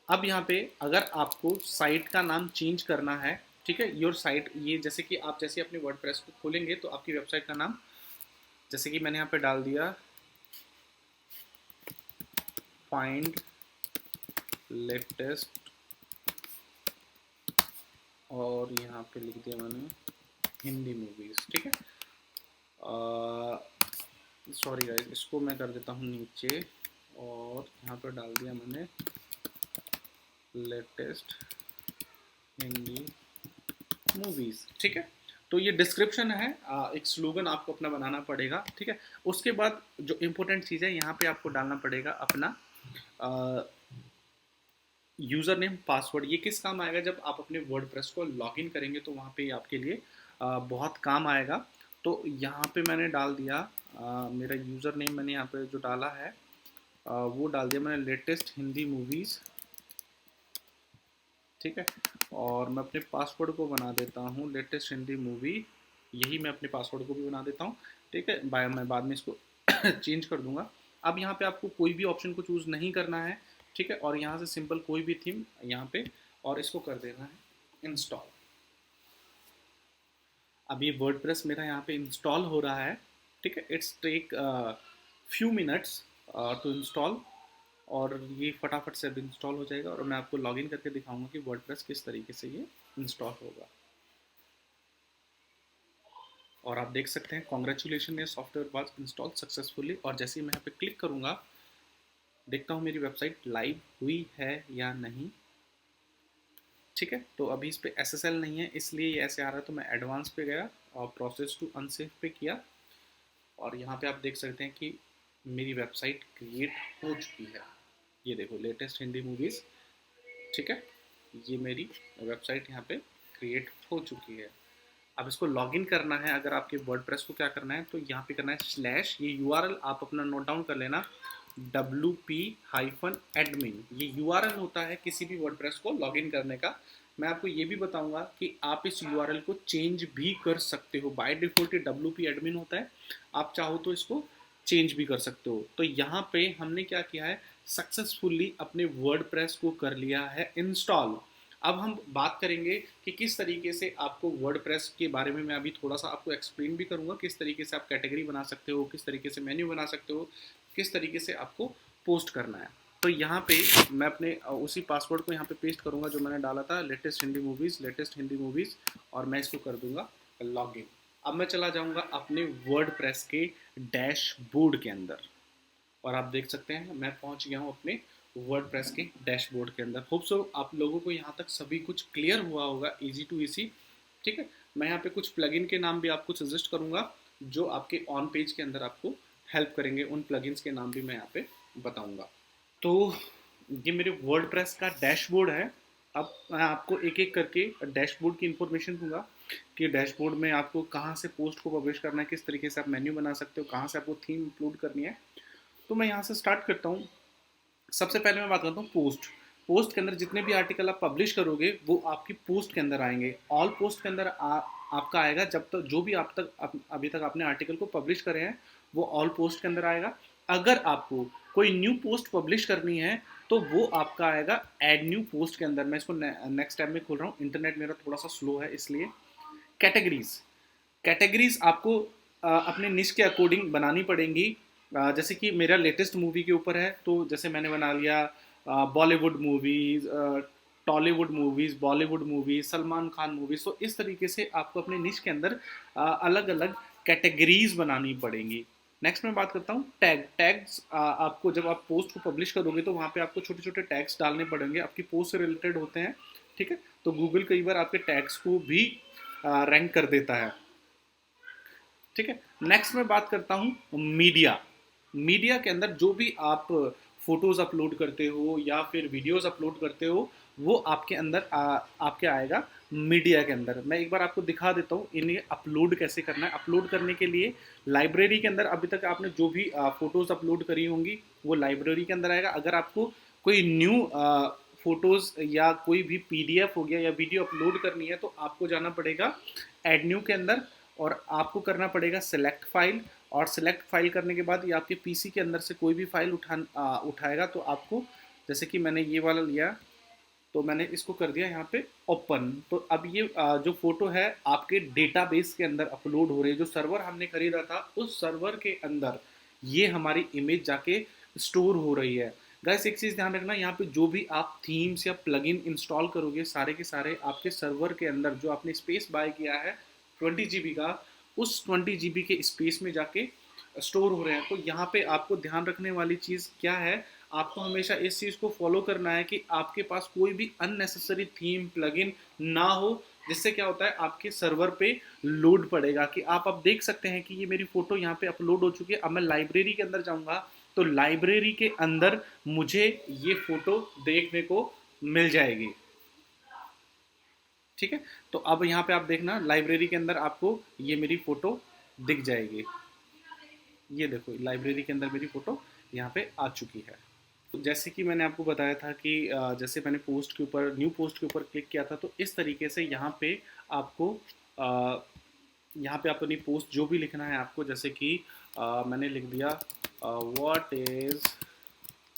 अब यहाँ पे अगर आपको साइट का नाम चेंज करना है, ठीक है, योर साइट, ये जैसे कि आप जैसे अपने वर्डप्रेस को खोलेंगे तो आपकी वेबसाइट का नाम, जैसे कि मैंने यहाँ पे डाल दिया फाइंड लेटेस्ट, और यहाँ पे लिख दिया मैंने हिंदी मूवीज, ठीक है। सॉरी गाइस, इसको मैं कर देता हूँ नीचे, और यहाँ पर डाल दिया मैंने लेटेस्ट हिंदी मूवीज, ठीक है। तो ये डिस्क्रिप्शन है, एक स्लोगन आपको अपना बनाना पड़ेगा, ठीक है। उसके बाद जो इम्पोर्टेंट चीज़ है, यहाँ पे आपको डालना पड़ेगा अपना यूज़र नेम पासवर्ड। ये किस काम आएगा, जब आप अपने वर्डप्रेस को लॉगिन करेंगे तो वहाँ पे आपके लिए बहुत काम आएगा। तो यहाँ पे मैंने डाल दिया मेरा यूज़र नेम, मैंने यहाँ पे जो डाला है वो डाल दिया मैंने लेटेस्ट हिंदी मूवीज़, ठीक है। और मैं अपने पासवर्ड को बना देता हूँ लेटेस्ट हिंदी मूवी, यही मैं अपने पासवर्ड को भी बना देता हूँ, ठीक है। मैं बाद में इसको चेंज कर दूंगा। अब यहाँ पे आपको कोई भी ऑप्शन को चूज़ नहीं करना है, ठीक है, और यहाँ से सिंपल कोई भी थीम यहाँ पे, और इसको कर देना है इंस्टॉल। अब ये वर्डप्रेस मेरा यहाँ पे इंस्टॉल हो रहा है, ठीक है। It's take few minutes to install, और ये फटाफट से अब इंस्टॉल हो जाएगा, और मैं आपको लॉगिन करके दिखाऊंगा कि वर्डप्रेस किस तरीके से ये इंस्टॉल होगा। और आप देख सकते हैं कॉन्ग्रेचुलेशन, ये सॉफ्टवेयर वाज इंस्टॉल सक्सेसफुली। और जैसे ही मैं यहाँ पे क्लिक करूँगा, देखता हूँ मेरी वेबसाइट लाइव हुई है या नहीं, ठीक है। तो अभी इस पर SSL नहीं है, इसलिए ये ऐसे आ रहा है। तो मैं एडवांस पे गया और प्रोसेस टू अनसेफ पे किया, और यहाँ पे आप देख सकते हैं कि मेरी वेबसाइट क्रिएट हो चुकी है। ये देखो लेटेस्ट हिंदी मूवीज़, ठीक है, ये मेरी वेबसाइट यहाँ पे क्रिएट हो चुकी है। अब इसको लॉगिन करना है, अगर आपके वर्डप्रेस को क्या करना है तो यहाँ पे करना है स्लैश, ये URL आप अपना नोट डाउन कर लेना, wp-admin, ये URL होता है किसी भी वर्डप्रेस को लॉगिन करने का। मैं आपको ये भी बताऊंगा कि आप इस URL को चेंज भी कर सकते हो। बाय डिफॉल्ट ये wp-admin होता है, आप चाहो तो इसको चेंज भी कर सकते हो। तो यहाँ पे हमने क्या किया है, सक्सेसफुली अपने वर्डप्रेस को कर लिया है इंस्टॉल। अब हम बात करेंगे कि किस तरीके से आपको वर्डप्रेस के बारे में मैं अभी थोड़ा सा आपको एक्सप्लेन भी करूंगा, किस तरीके से आप कैटेगरी बना सकते हो, किस तरीके से मेन्यू बना सकते हो, किस तरीके से आपको पोस्ट करना है। तो यहाँ पे मैं अपने उसी पासवर्ड को यहाँ पे पेस्ट करूँगा जो मैंने डाला था, लेटेस्ट हिंदी मूवीज़, और मैं इसको कर दूंगा लॉगिन। अब मैं चला जाऊँगा अपने वर्डप्रेस के डैशबोर्ड के अंदर, और आप देख सकते हैं मैं पहुँच गया हूँ अपने वर्डप्रेस के डैशबोर्ड के अंदर। होप सो आप लोगों को यहाँ तक सभी कुछ क्लियर हुआ होगा, इजी टू इजी, ठीक है। मैं यहाँ पे कुछ प्लगइन के नाम भी आपको सजेस्ट करूँगा जो आपके ऑन पेज के अंदर आपको हेल्प करेंगे, उन प्लगइन्स के नाम भी मैं यहाँ पे बताऊँगा। तो ये मेरे वर्डप्रेस का डैशबोर्ड है। अब मैं आपको एक एक करके डैशबोर्ड की इन्फॉर्मेशन दूंगा कि डैशबोर्ड में आपको कहाँ से पोस्ट को पब्लिश करना है, किस तरीके से आप मेन्यू बना सकते हो, कहाँ से आपको थीम इंक्लूड करनी है। तो मैं यहाँ से स्टार्ट करता हूँ। सबसे पहले मैं बात करता हूँ पोस्ट के अंदर जितने भी आर्टिकल आप पब्लिश करोगे वो आपकी पोस्ट के अंदर आएंगे। ऑल पोस्ट के अंदर आपका आएगा जब तक जो भी अभी तक आपने आर्टिकल को पब्लिश करे हैं वो ऑल पोस्ट के अंदर आएगा। अगर आपको कोई न्यू पोस्ट पब्लिश करनी है तो वो आपका आएगा ऐड न्यू पोस्ट के अंदर। मैं इसको नेक्स्ट टैब में खोल रहा हूँ, इंटरनेट मेरा थोड़ा सा स्लो है इसलिए। कैटेगरीज, कैटेगरीज आपको अपने निश के अकॉर्डिंग बनानी पड़ेंगी। जैसे कि मेरा लेटेस्ट मूवी के ऊपर है तो जैसे मैंने बना लिया Bollywood movies, Tollywood movies, Bollywood movies, Salman Khan movies. तो इस तरीके से आपको अपने निश के अंदर अलग अलग कैटेगरीज बनानी पड़ेंगी। नेक्स्ट मैं बात करता हूँ टैग्स। आपको जब आप पोस्ट को पब्लिश करोगे तो वहाँ पे आपको छोटे छोटे टैग्स डालने पड़ेंगे, आपकी पोस्ट से रिलेटेड होते हैं, ठीक है। तो गूगल कई बार आपके टैग्स को भी रैंक कर देता है, ठीक है। नेक्स्ट मैं बात करता हूँ मीडिया। मीडिया के अंदर जो भी आप फोटोज अपलोड करते हो या फिर वीडियोस अपलोड करते हो वो आपके अंदर आपके आएगा मीडिया के अंदर। मैं एक बार आपको दिखा देता हूँ इन्हें अपलोड कैसे करना है। अपलोड करने के लिए लाइब्रेरी के अंदर अभी तक आपने जो भी फोटोज अपलोड करी होंगी वो लाइब्रेरी के अंदर आएगा। अगर आपको कोई न्यू फोटोज या कोई भी पीडीएफ हो गया या वीडियो अपलोड करनी है तो आपको जाना पड़ेगा एड न्यू के अंदर और आपको करना पड़ेगा सिलेक्ट फाइल। और सिलेक्ट फाइल करने के बाद ये आपके पीसी के अंदर से कोई भी फाइल उठाएगा। तो आपको जैसे कि मैंने ये वाला लिया तो मैंने इसको कर दिया यहाँ पे ओपन। तो अब ये जो फोटो है आपके डेटाबेस के अंदर अपलोड हो रही है। जो सर्वर हमने खरीदा था उस सर्वर के अंदर ये हमारी इमेज जाके स्टोर हो रही है। गाइस एक चीज़ ध्यान रखना, यहाँ पे जो भी आप थीम्स या प्लगइन इंस्टॉल करोगे सारे के सारे आपके सर्वर के अंदर जो आपने स्पेस बाय किया है 20 GB का, उस 20 GB के स्पेस में जाके स्टोर हो रहे हैं। तो यहाँ पे आपको ध्यान रखने वाली चीज़ क्या है, आपको हमेशा इस चीज़ को फॉलो करना है कि आपके पास कोई भी अननेसेसरी थीम प्लगइन ना हो, जिससे क्या होता है आपके सर्वर पे लोड पड़ेगा। कि आप अब देख सकते हैं कि ये मेरी फोटो यहाँ पे अपलोड हो चुकी है। अब मैं लाइब्रेरी के अंदर जाऊँगा तो लाइब्रेरी के अंदर मुझे ये फोटो देखने को मिल जाएगी, ठीक है। तो अब यहाँ पे आप देखना लाइब्रेरी के अंदर आपको ये मेरी फोटो दिख जाएगी। ये देखो लाइब्रेरी के अंदर मेरी फोटो यहाँ पे आ चुकी है। तो जैसे कि मैंने आपको बताया था कि जैसे मैंने पोस्ट के ऊपर न्यू पोस्ट के ऊपर क्लिक किया था तो इस तरीके से यहाँ पे आपको यहाँ पे अपनी पोस्ट जो भी लिखना है आपको, जैसे कि मैंने लिख दिया व्हाट इज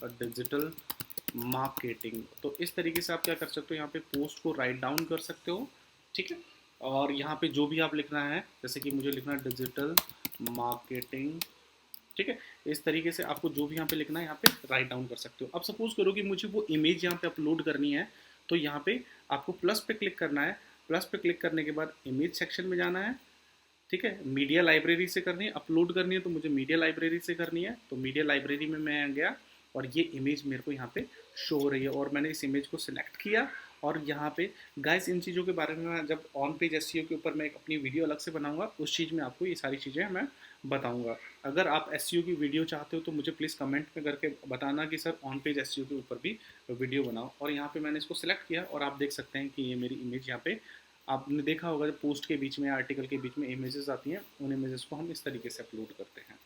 डिजिटल मार्केटिंग। तो इस तरीके से आप क्या कर सकते हो, यहाँ पे पोस्ट को राइट डाउन कर सकते हो, ठीक है। और यहाँ पे जो भी आप लिखना है, जैसे कि मुझे लिखना है डिजिटल मार्केटिंग, ठीक है। इस तरीके से आपको जो भी यहाँ पे लिखना है यहाँ पे राइट डाउन कर सकते हो। अब सपोज करो कि मुझे वो इमेज यहाँ पे अपलोड करनी है तो यहाँ पे आपको प्लस पे क्लिक करना है। प्लस पे क्लिक करने के बाद इमेज सेक्शन में जाना है, ठीक है। मीडिया लाइब्रेरी से करनी है, अपलोड करनी है तो मुझे मीडिया लाइब्रेरी से करनी है। तो मीडिया लाइब्रेरी में मैं गया और ये इमेज मेरे को यहाँ पे शो हो रही है और मैंने इस इमेज को सिलेक्ट किया। और यहाँ पे गाइस इन चीज़ों के बारे में जब ऑन पेज एसईओ के ऊपर मैं एक अपनी वीडियो अलग से बनाऊंगा, उस चीज़ में आपको ये सारी चीज़ें मैं बताऊंगा। अगर आप एसईओ की वीडियो चाहते हो तो मुझे प्लीज़ कमेंट में करके बताना कि सर ऑन पेज एसईओ के ऊपर भी वीडियो बनाओ। और यहाँ पे मैंने इसको सिलेक्ट किया और आप देख सकते हैं कि ये मेरी इमेज यहाँ पे, आपने देखा होगा जब पोस्ट के बीच में या आर्टिकल के बीच में इमेजेस आती हैं, उन इमेजेस को हम इस तरीके से अपलोड करते हैं,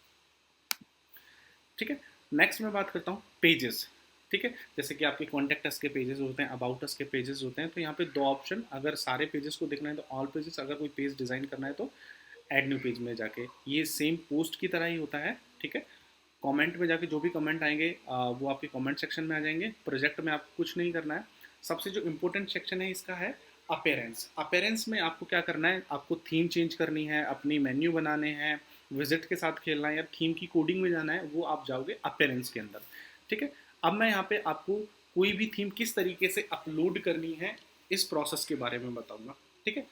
ठीक है। नेक्स्ट मैं बात करता हूँ पेजेस, ठीक है। जैसे कि आपके कॉन्टैक्ट अस के पेजेस होते हैं, अबाउट अस के पेजेस होते हैं। तो यहाँ पे दो ऑप्शन, अगर सारे पेजेस को देखना है तो ऑल पेजेस, अगर कोई पेज डिज़ाइन करना है तो ऐड न्यू पेज में जाके। ये सेम पोस्ट की तरह ही होता है, ठीक है। कमेंट में जाके जो भी कमेंट आएंगे वो आपके कमेंट सेक्शन में आ जाएंगे। प्रोजेक्ट में आपको कुछ नहीं करना है। सबसे जो इम्पोर्टेंट सेक्शन है इसका है अपीयरेंस। अपीयरेंस में आपको क्या करना है, आपको थीम चेंज करनी है, अपनी मेन्यू बनाने हैं, विजिट के साथ खेलना है या थीम की कोडिंग में जाना है, वो आप जाओगे अपीयरेंस के अंदर, ठीक है। अब मैं यहाँ पे आपको कोई भी थीम किस तरीके से अपलोड करनी है इस प्रोसेस के बारे में बताऊंगा, ठीक है।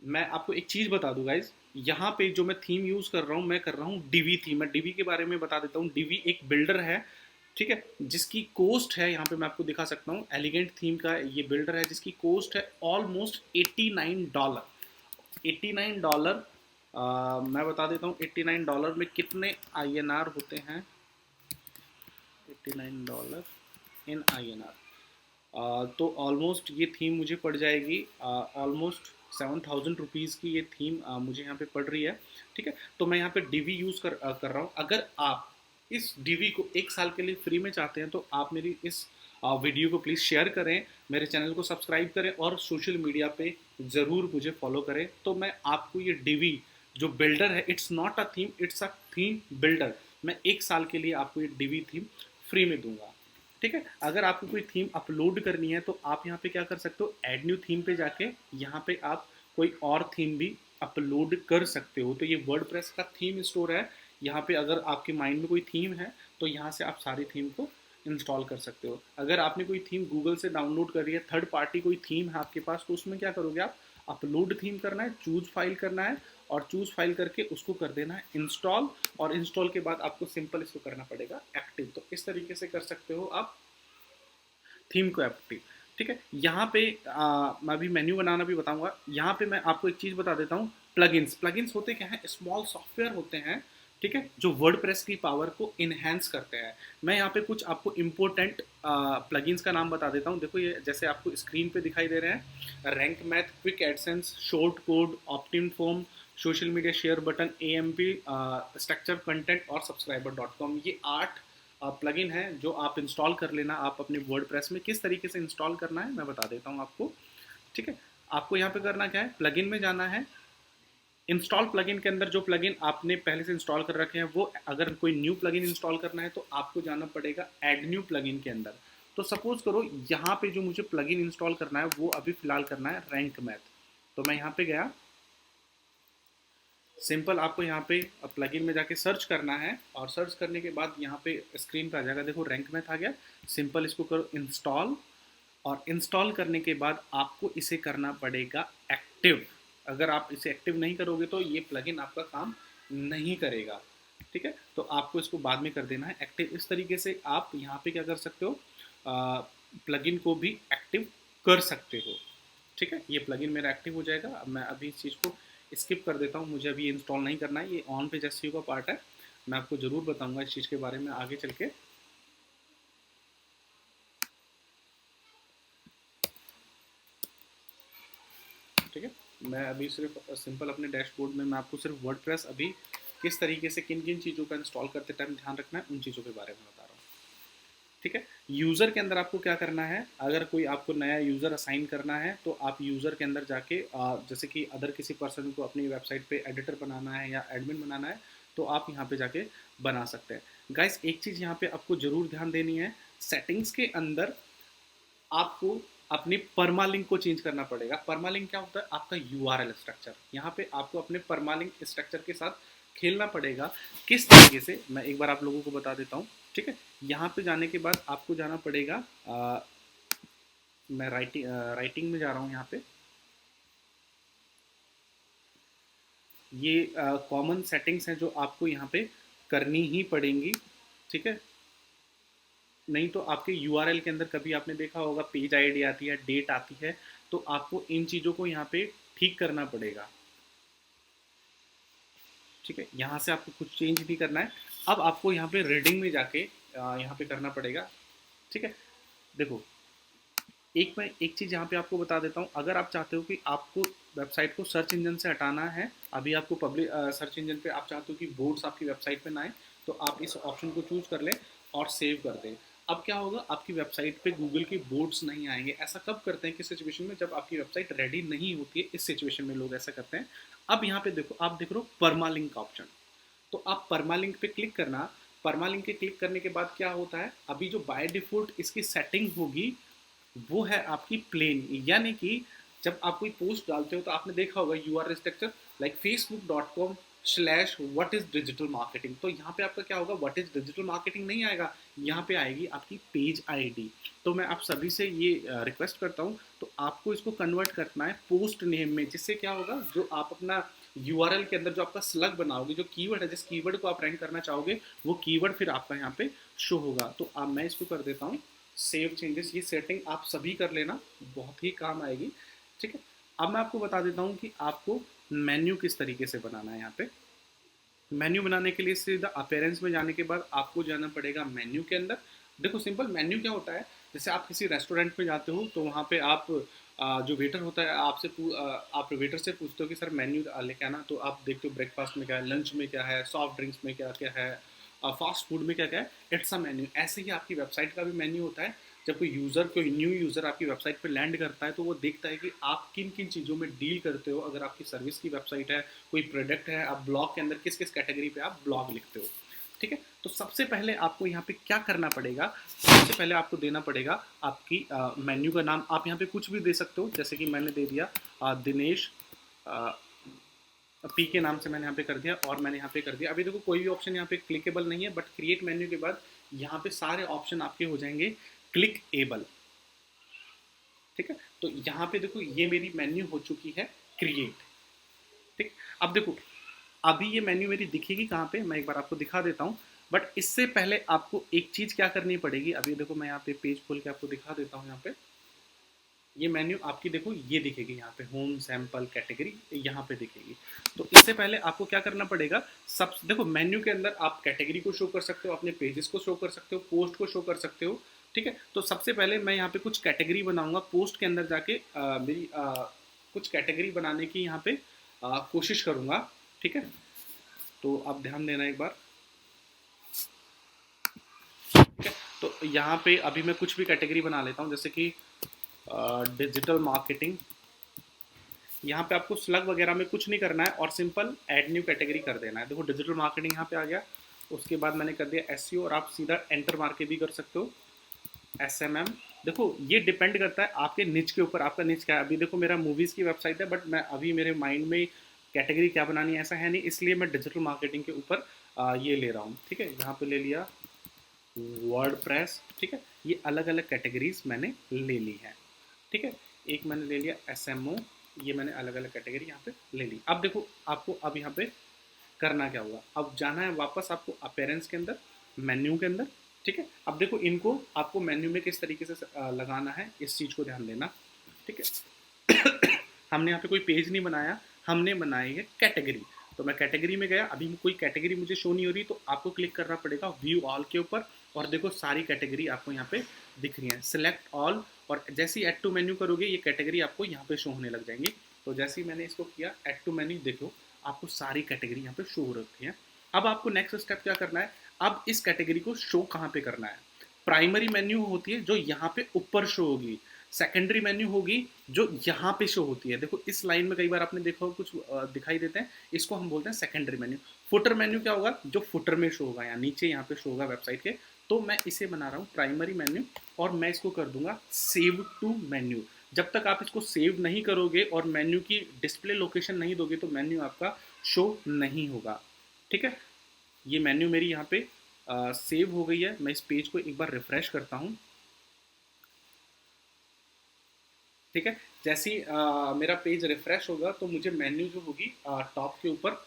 मैं आपको एक चीज़ बता दूं गाइज, यहाँ पे जो मैं थीम यूज़ कर रहा हूँ, मैं कर रहा हूँ डिवी थीम। मैं डिवी के बारे में बता देता हूँ। डिवी एक बिल्डर है, ठीक है, जिसकी कोस्ट है, यहाँ पे मैं आपको दिखा सकता हूँ, एलिगेंट थीम का ये बिल्डर है जिसकी कोस्ट है ऑलमोस्ट $89। $89 मैं बता देता हूँ $89 में कितने INR होते हैं। $89 इन INR तो ऑलमोस्ट ये थीम मुझे पड़ जाएगी ऑलमोस्ट 7,000 रुपीज़ की ये थीम मुझे यहाँ पे पड़ रही है, ठीक है। तो मैं यहाँ पे डिवी यूज़ कर रहा हूँ। अगर आप इस डिवी को 1 साल के लिए फ्री में चाहते हैं तो आप मेरी इस वीडियो को प्लीज़ शेयर करें मेरे चैनल को सब्सक्राइब करें और सोशल मीडिया पे ज़रूर मुझे फॉलो करें। तो मैं आपको ये डिवी जो बिल्डर है, it's not a theme, it's a theme builder, मैं 1 साल के लिए आपको ये डिवी थीम फ्री में दूंगा। ठीक है, अगर आपको कोई थीम अपलोड करनी है तो आप यहाँ पे क्या कर सकते हो, ऐड न्यू थीम पे जाके यहाँ पे आप कोई और थीम भी अपलोड कर सकते हो। तो ये वर्डप्रेस का थीम स्टोर है। यहाँ पे अगर आपके माइंड में कोई थीम है तो यहाँ से आप सारी थीम को इंस्टॉल कर सकते हो। अगर आपने कोई थीम गूगल से डाउनलोड करी है, थर्ड पार्टी कोई थीम है आपके पास, तो उसमें क्या करोगे आप, अपलोड थीम करना है, चूज फाइल करना है, और चूज फाइल करके उसको कर देना है इंस्टॉल, और इंस्टॉल के बाद आपको सिंपल इसको करना पड़ेगा एक्टिव। तो इस तरीके से कर सकते हो आप थीम को एक्टिव। ठीक है, यहाँ पे मैं अभी मेन्यू बनाना भी बताऊंगा। यहाँ पे मैं आपको एक चीज़ बता देता हूँ, प्लगइन्स। प्लगइन्स होते क्या हैं, स्मॉल सॉफ्टवेयर होते हैं, ठीक है, जो वर्डप्रेस की पावर को इनहेंस करते हैं। मैं यहाँ पे कुछ आपको इंपॉर्टेंट प्लगइन्स का नाम बता देता हूँ। देखो ये जैसे आपको स्क्रीन पे दिखाई दे रहे हैं, rank math, quick AdSense, short code, ऑप्टिम form, social media share button, AMP, structure content और सब्सक्राइबर.com। ये 8 प्लगइन है जो आप इंस्टॉल कर लेना। आप अपने वर्डप्रेस में किस तरीके से इंस्टॉल करना है मैं बता देता हूँ आपको। ठीक है, आपको यहाँ पे करना क्या है, प्लगइन में जाना है, इंस्टॉल प्लगइन के अंदर जो प्लगइन आपने पहले से इंस्टॉल कर रखे हैं वो, अगर कोई न्यू प्लगइन इंस्टॉल करना है तो आपको जाना पड़ेगा ऐड न्यू प्लगइन के अंदर। तो सपोज करो यहाँ पे जो मुझे प्लगइन इंस्टॉल करना है वो अभी फिलहाल करना है रैंक मैथ। तो मैं यहाँ पे गया, सिंपल आपको यहाँ पे प्लगइन में जाके सर्च करना है, और सर्च करने के बाद यहाँ पे स्क्रीन पे आ जाएगा, देखो रैंक मैथ आ गया। सिंपल इसको करो इंस्टॉल, और इंस्टॉल करने के बाद आपको इसे करना पड़ेगा एक्टिव। अगर आप इसे एक्टिव नहीं करोगे तो ये प्लगइन आपका काम नहीं करेगा। ठीक है, तो आपको इसको बाद में कर देना है एक्टिव। इस तरीके से आप यहाँ पे क्या कर सकते हो, प्लगइन को भी एक्टिव कर सकते हो। ठीक है, ये प्लगइन मेरा एक्टिव हो जाएगा। अब मैं अभी इस चीज़ को स्किप कर देता हूँ, मुझे अभी इंस्टॉल नहीं करना है, ये ऑन पेज एसईओ का पार्ट है। मैं आपको ज़रूर बताऊंगा इस चीज़ के बारे में आगे चल के। ठीक है, मैं अभी सिर्फ सिंपल अपने डैशबोर्ड में मैं आपको सिर्फ वर्डप्रेस अभी किस तरीके से किन किन चीज़ों का इंस्टॉल करते टाइम ध्यान रखना है उन चीज़ों के बारे में बता रहा हूँ। ठीक है, यूज़र के अंदर आपको क्या करना है, अगर कोई आपको नया यूज़र असाइन करना है तो आप यूज़र के अंदर जाके जैसे कि अदर किसी पर्सन को अपनी वेबसाइट पे एडिटर बनाना है या एडमिन बनाना है तो आप यहाँ पे जाके बना सकते हैं। गाइस एक चीज़ यहाँ पे आपको ज़रूर ध्यान देनी है, सेटिंग्स के अंदर आपको अपने परमालिंक को चेंज करना पड़ेगा। परमालिंक क्या होता है, आपका यूआरएल स्ट्रक्चर। यहाँ पे आपको अपने परमालिंक स्ट्रक्चर के साथ खेलना पड़ेगा। किस तरीके से, मैं एक बार आप लोगों को बता देता हूँ। ठीक है, यहाँ पे जाने के बाद आपको जाना पड़ेगा, मैं राइटिंग में जा रहा हूँ। यहाँ पे ये कॉमन सेटिंग्स हैं जो आपको यहाँ पे करनी ही पड़ेंगी। ठीक है, नहीं तो आपके यूआरएल के अंदर कभी आपने देखा होगा पेज आईडी आती है, डेट आती है, तो आपको इन चीज़ों को यहाँ पे ठीक करना पड़ेगा। ठीक है, यहाँ से आपको कुछ चेंज नहीं करना है। अब आपको यहाँ पे रीडिंग में जाके यहाँ पे करना पड़ेगा। ठीक है, देखो मैं एक चीज़ यहाँ पे आपको बता देता हूँ। अगर आप चाहते हो कि आपको वेबसाइट को सर्च इंजन से हटाना है, अभी आपको पब्लिक सर्च इंजन पे आप चाहते हो कि बोर्ड्स आपकी वेबसाइट पे ना आए, तो आप इस ऑप्शन को चूज कर लें और सेव कर दें। अब क्या होगा, आपकी वेबसाइट पे गूगल के बोर्ड्स नहीं आएंगे। ऐसा कब करते हैं, किस सिचुएशन में, जब आपकी वेबसाइट रेडी नहीं होती है, इस सिचुएशन में लोग ऐसा करते हैं। अब यहाँ पे देखो, आप देख रहे हो परमालिंक का ऑप्शन, तो आप परमालिंक पे क्लिक करना। परमालिंक पे क्लिक करने के बाद क्या होता है, अभी जो बाय डिफॉल्ट इसकी सेटिंग होगी वो है आपकी प्लेन। यानी कि जब आप कोई पोस्ट डालते हो तो आपने देखा होगा URL structure like facebook.com/what is digital marketing। तो यहाँ पे आपका क्या होगा, what is digital marketing नहीं आएगा, यहाँ पे आएगी आपकी पेज आईडी। तो मैं आप सभी से ये रिक्वेस्ट करता हूँ, तो आपको इसको कन्वर्ट करना है पोस्ट नेम में, जिससे क्या होगा, जो आप अपना यूआरएल के अंदर जो आपका स्लग बनाओगे, जो कीवर्ड है, जिस कीवर्ड को आप रैंक करना चाहोगे, वो कीवर्ड फिर आपका यहाँ पे शो होगा। तो अब मैं इसको कर देता हूँ सेव चेंजेस। ये सेटिंग आप सभी कर लेना, बहुत ही काम आएगी। ठीक है, अब मैं आपको बता देता हूँ कि आपको मेन्यू किस तरीके से बनाना है। यहाँ पे मेन्यू बनाने के लिए सीधा अपीयरेंस में जाने के बाद आपको जाना पड़ेगा मेन्यू के अंदर। देखो सिंपल मेन्यू क्या होता है, जैसे आप किसी रेस्टोरेंट में जाते हो तो वहाँ पे आप जो वेटर होता है आपसे आप वेटर से पूछते हो कि सर मेन्यू लेके आना, तो आप देखते हो ब्रेकफास्ट में क्या है, लंच में क्या है, सॉफ्ट ड्रिंक्स में क्या क्या है, फास्ट फूड में क्या क्या है, इट्स अ मेन्यू। ऐसे ही आपकी वेबसाइट का भी मेन्यू होता है। जब कोई न्यू यूज़र आपकी वेबसाइट पे लैंड करता है तो वो देखता है कि आप किन किन चीज़ों में डील करते हो। अगर आपकी सर्विस की वेबसाइट है, कोई प्रोडक्ट है, आप ब्लॉग के अंदर किस किस कैटेगरी पे आप ब्लॉग लिखते हो। ठीक है, तो सबसे पहले आपको यहाँ पे क्या करना पड़ेगा, सबसे पहले आपको देना पड़ेगा आपकी मेन्यू का नाम। आप यहाँ पे कुछ भी दे सकते हो, जैसे कि मैंने दे दिया दिनेश पी के नाम से मैंने यहाँ पे कर दिया, और मैंने यहाँ पे कर दिया। अभी देखो कोई भी ऑप्शन यहाँ पे क्लिकेबल नहीं है, बट क्रिएट मेन्यू के बाद यहाँ पे सारे ऑप्शन आपके हो जाएंगे क्लिक एबल। ठीक है, तो यहाँ पे देखो ये मेरी मेन्यू हो चुकी है क्रिएट। ठीक, अब देखो अभी ये मेन्यू मेरी दिखेगी कहाँ पे, मैं एक बार आपको दिखा देता हूँ। बट इससे पहले आपको एक चीज़ क्या करनी पड़ेगी, अभी देखो मैं यहाँ पे पेज खोल के आपको दिखा देता हूँ। यहाँ पे ये मेन्यू आपकी देखो ये दिखेगी, यहाँ पे होम सैंपल कैटेगरी यहाँ पे दिखेगी। तो इससे पहले आपको क्या करना पड़ेगा, सब देखो मेन्यू के अंदर आप कैटेगरी को शो कर सकते हो, अपने पेजेस को शो कर सकते हो, पोस्ट को शो कर सकते हो। ठीक है, तो सबसे पहले मैं यहाँ पे कुछ कैटेगरी बनाऊंगा, पोस्ट के अंदर जाके मेरी कुछ कैटेगरी बनाने की यहाँ पे कोशिश करूंगा। ठीक है, तो आप ध्यान देना एक बार। ठीक है, तो यहाँ पे अभी मैं कुछ भी कैटेगरी बना लेता हूँ, जैसे कि डिजिटल मार्केटिंग। यहाँ पे आपको स्लग वगैरह में कुछ नहीं करना है और सिंपल ऐड न्यू कैटेगरी कर देना है। देखो डिजिटल मार्केटिंग यहाँ पे आ गया, उसके बाद मैंने कर दिया एसईओ, और आप सीधा एंटर मार के भी कर सकते हो एसएमएम। देखो ये डिपेंड करता है आपके निच के ऊपर, आपका निच क्या है। अभी देखो मेरा मूवीज़ की वेबसाइट है, बट मैं अभी मेरे माइंड में कैटेगरी क्या बनानी है ऐसा है नहीं, इसलिए मैं डिजिटल मार्केटिंग के ऊपर ये ले रहा हूँ। ठीक है, यहाँ पे ले लिया वर्डप्रेस। ठीक है, ये अलग अलग कैटेगरीज मैंने ले ली है। ठीक है, एक मैंने ले लिया एसएमओ, ये मैंने अलग अलग कैटेगरी यहाँ पे ले ली। अब देखो आपको अब यहाँ पे करना क्या होगा, अब जाना है वापस आपको अपेरेंस के अंदर, मेन्यू के अंदर। ठीक है, अब देखो इनको आपको मेन्यू में किस तरीके से लगाना है, इस चीज़ को ध्यान देना। ठीक है, हमने यहाँ पे कोई पेज नहीं बनाया, हमने बनाई है कैटेगरी। तो मैं कैटेगरी में गया, अभी कोई कैटेगरी मुझे शो नहीं हो रही, तो आपको क्लिक करना पड़ेगा व्यू ऑल के ऊपर, और देखो सारी कैटेगरी आपको यहाँ पे दिख रही है, सिलेक्ट ऑल। और जैसे ही ऐड टू मेन्यू करोगे ये कैटेगरी आपको यहाँ पे शो होने लग जाएंगी। तो जैसे ही मैंने इसको किया ऐड टू मेन्यू, देखो आपको सारी कैटेगरी यहाँ पे शो हो रखी है। अब आपको नेक्स्ट स्टेप क्या करना है, अब इस कैटेगरी को शो कहाँ पे करना है। प्राइमरी मेन्यू होती है जो यहाँ पे ऊपर शो होगी, सेकेंडरी मेन्यू होगी जो यहाँ पे शो होती है। देखो इस लाइन में कई बार आपने देखा हो कुछ दिखाई देते हैं, इसको हम बोलते हैं सेकेंडरी मेन्यू। फुटर मेन्यू क्या होगा, जो फुटर में शो होगा, या नीचे यहाँ पे शो होगा वेबसाइट के। तो मैं इसे बना रहा हूँ प्राइमरी मेन्यू, और मैं इसको कर दूंगा सेव टू मेन्यू। जब तक आप इसको सेव नहीं करोगे और मेन्यू की डिस्प्ले लोकेशन नहीं दोगे तो मेन्यू आपका शो नहीं होगा। ठीक है, ये मेन्यू मेरी यहाँ पे सेव हो गई है। मैं इस पेज को एक बार रिफ्रेश करता हूँ। ठीक है, जैसे ही मेरा पेज रिफ्रेश होगा तो मुझे मेन्यू जो होगी टॉप के ऊपर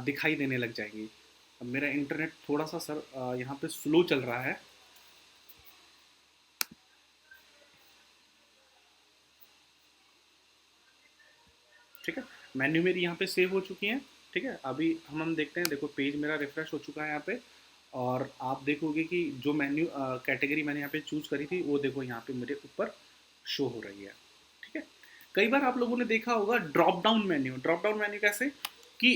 दिखाई देने लग जाएंगी। अब मेरा इंटरनेट थोड़ा सा सर यहाँ पे स्लो चल रहा है। ठीक है, मेन्यू मेरी यहाँ पे सेव हो चुकी है। ठीक है, अभी हम देखते हैं, देखो पेज मेरा रिफ्रेश हो चुका है यहाँ पे, और आप देखोगे कि जो मेन्यू कैटेगरी मैंने यहाँ पे चूज करी थी वो देखो यहाँ पे मेरे ऊपर शो हो रही है। ठीक है, कई बार आप लोगों ने देखा होगा drop down menu. Drop down menu कैसे कि